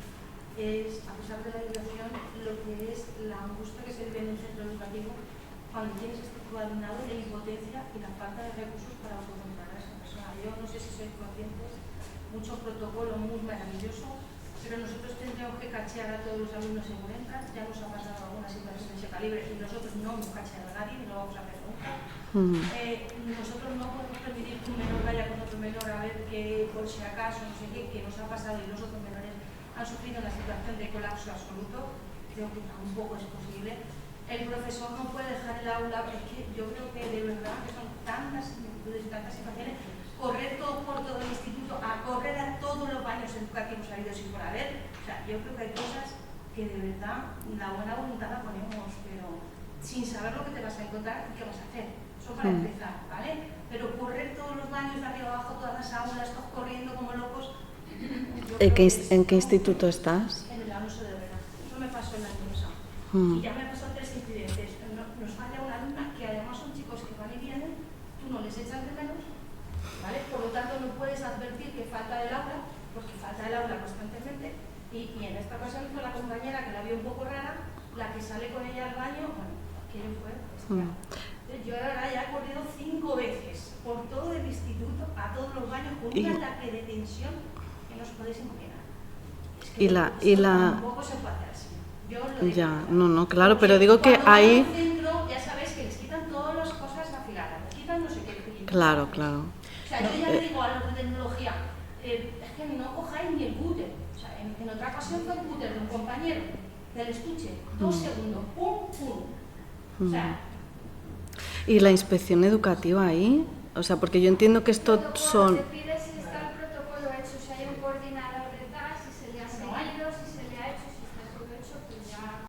es, a pesar de la derivación, lo que es la angustia que se vive en un centro educativo cuando tienes este alumnado, de impotencia y la falta de recursos para autocontrolar a esa persona. Yo no sé si sois conscientes, mucho protocolo muy maravilloso, pero nosotros tendríamos que cachear a todos los alumnos según entran. Ya nos ha pasado alguna situación de ese calibre y nosotros no hemos cacheado a nadie, no lo vamos a hacer nunca. Nosotros no podemos permitir que un menor vaya con otro menor a ver que, por si acaso, no sé qué, que nos ha pasado y los otros menores han sufrido una situación de colapso absoluto. Creo que tampoco es posible. El profesor no puede dejar el aula, es que yo creo que de verdad que son tantas similitudes y tantas situaciones, correr todo por todo el instituto, a correr a todos los baños educativos habidos y por haber. O sea, yo creo que hay cosas que de verdad la buena voluntad la ponemos, pero sin saber lo que te vas a encontrar y qué vas a hacer. Eso para empezar, ¿vale? Pero correr todos los baños de arriba abajo, todas las aulas, todos corriendo como locos. ¿En qué instituto estás? En el Alonso de Herrera. Eso me pasó el año pasado. Y ya me pasó 3 incidentes. Nos falla una alumna que además son chicos que van y vienen, tú no les echas de menos, ¿vale? Por lo tanto no puedes advertir que falta del aula, porque falta del aula constantemente. Y en esta ocasión fue la compañera que la vio un poco rara, la que sale con ella al baño, bueno, aquello fue bestial. Yo ahora ya he corrido 5 veces por todo el instituto, a todos los baños, con un ataque de tensión que no os podéis imaginar. Es que tampoco se puede hacer así. Yo lo digo. Ya, no, claro, pero digo que ahí... Centro, ya sabéis que les quitan todas las cosas afiladas, les quitan no sé qué. Claro. O sea, yo ya le digo a los de tecnología, es que no cojáis ni el cúter. O sea, en otra ocasión fue el cúter de un compañero del estuche, 2 segundos, pum. O sea... ¿Y la inspección educativa ahí? O sea, porque yo entiendo que esto son...